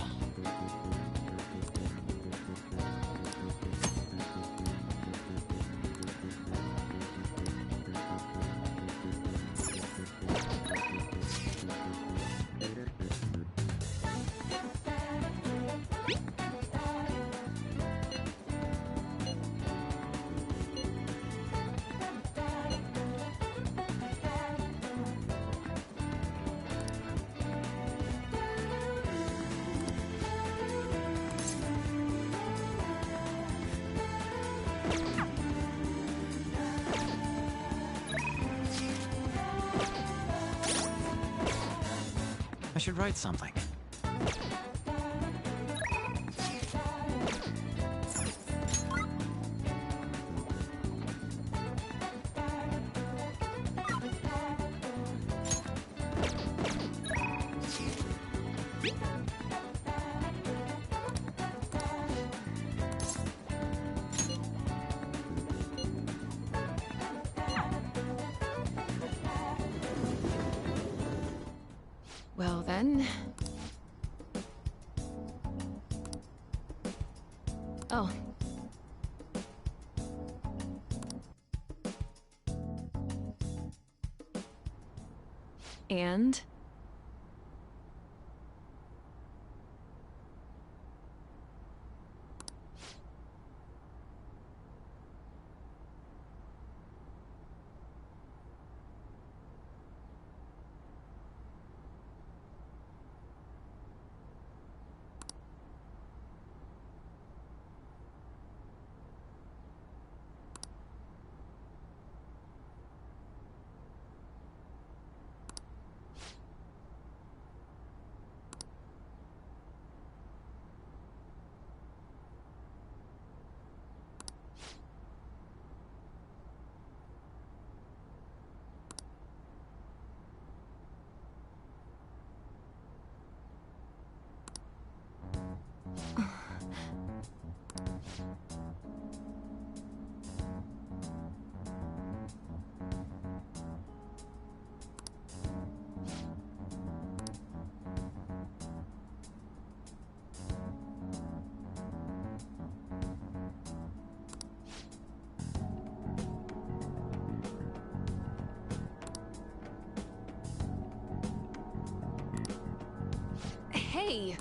I should write something. Well then... Oh. And? Hey!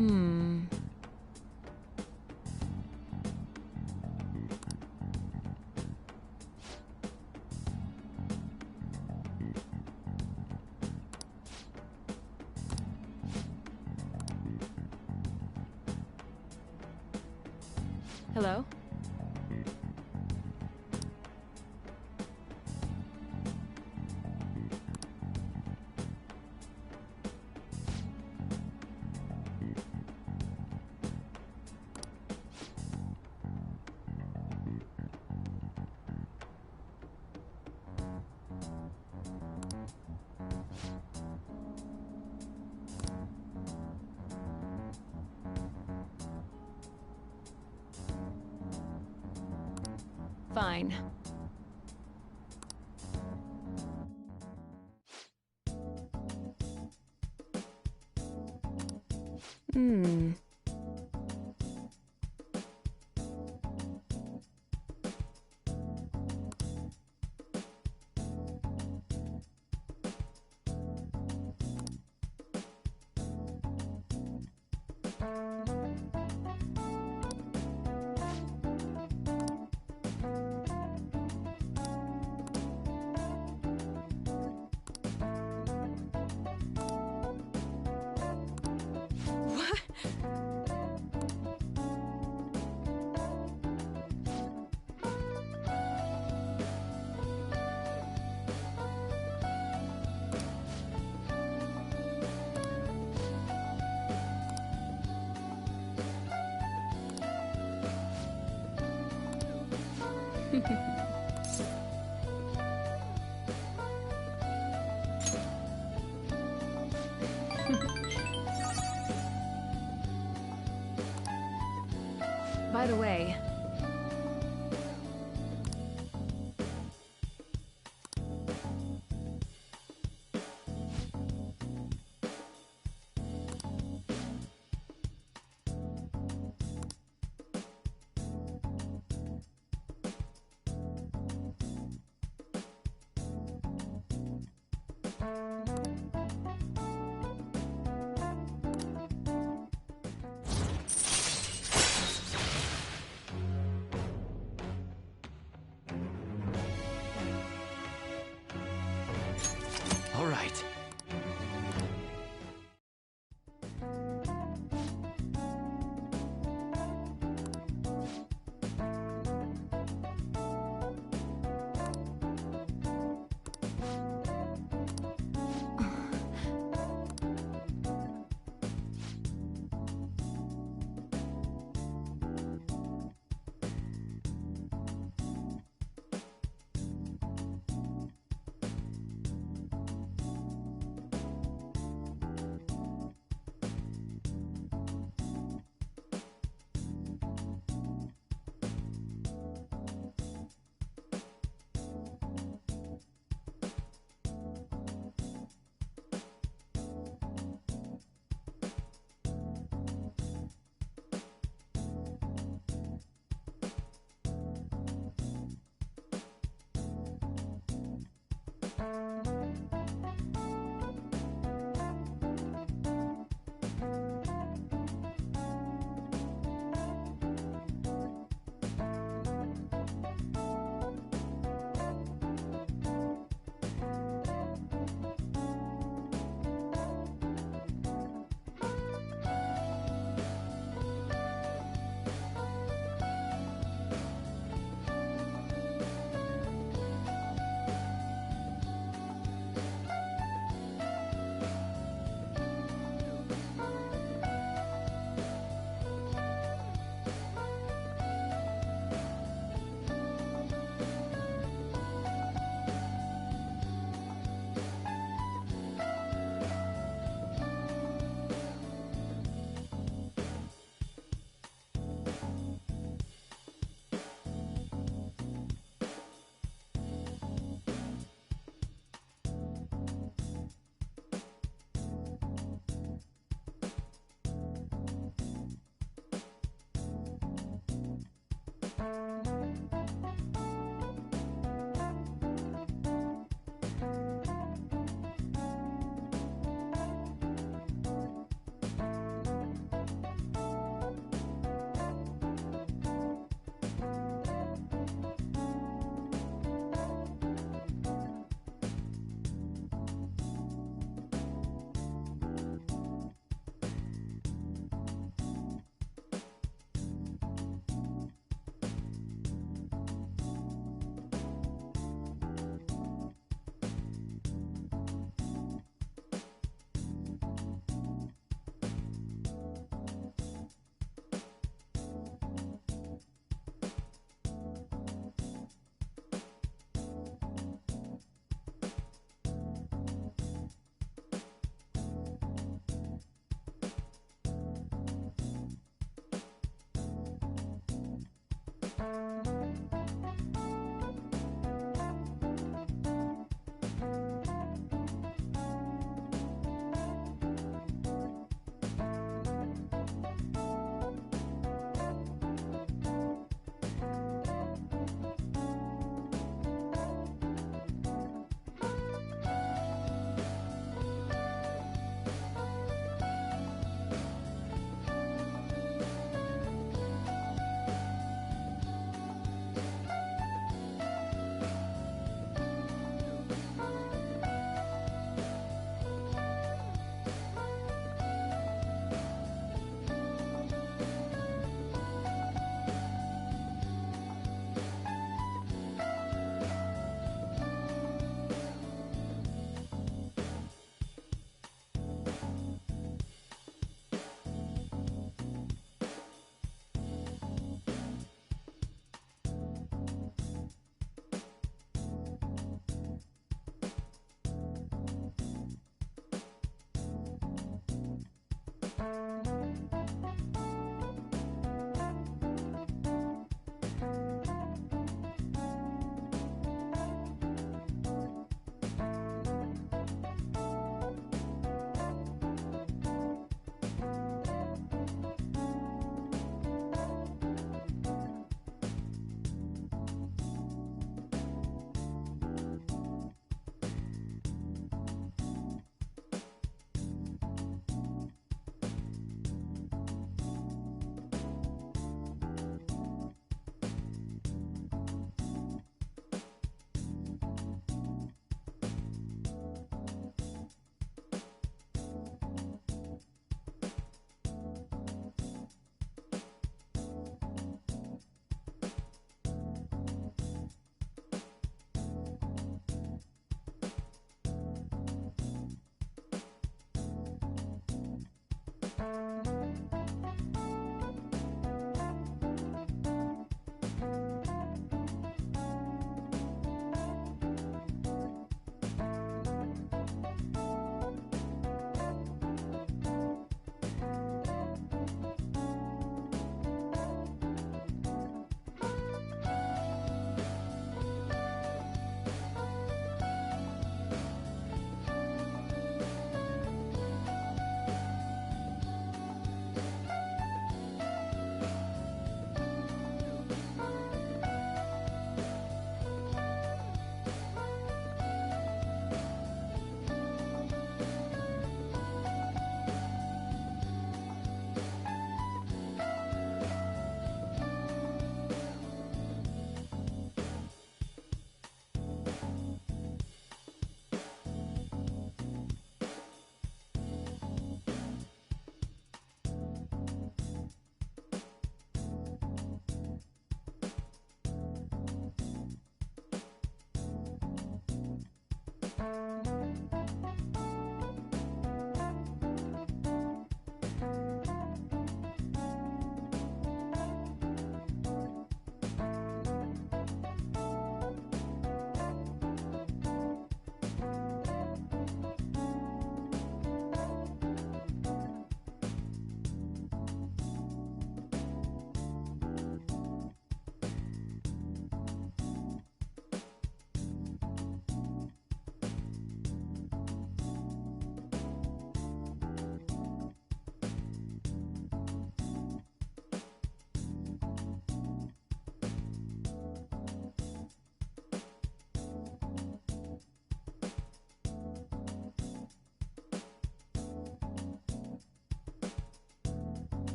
Hmm. Hello? Fine. Hmm. By the way,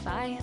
Bye.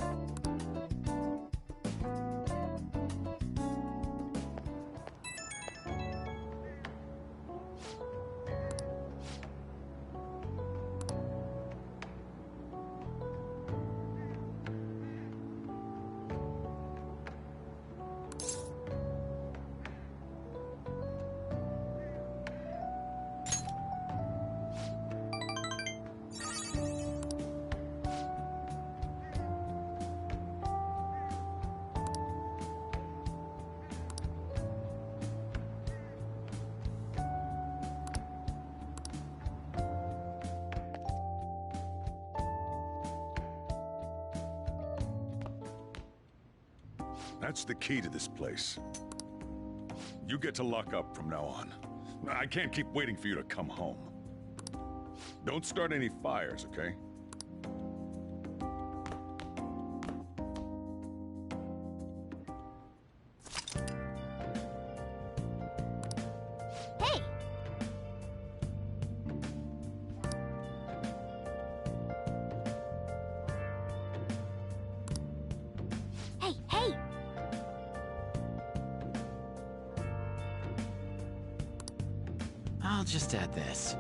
That's the key to this place. You get to lock up from now on. I can't keep waiting for you to come home. Don't start any fires, okay? Hey! Hey, hey! I'll just add this.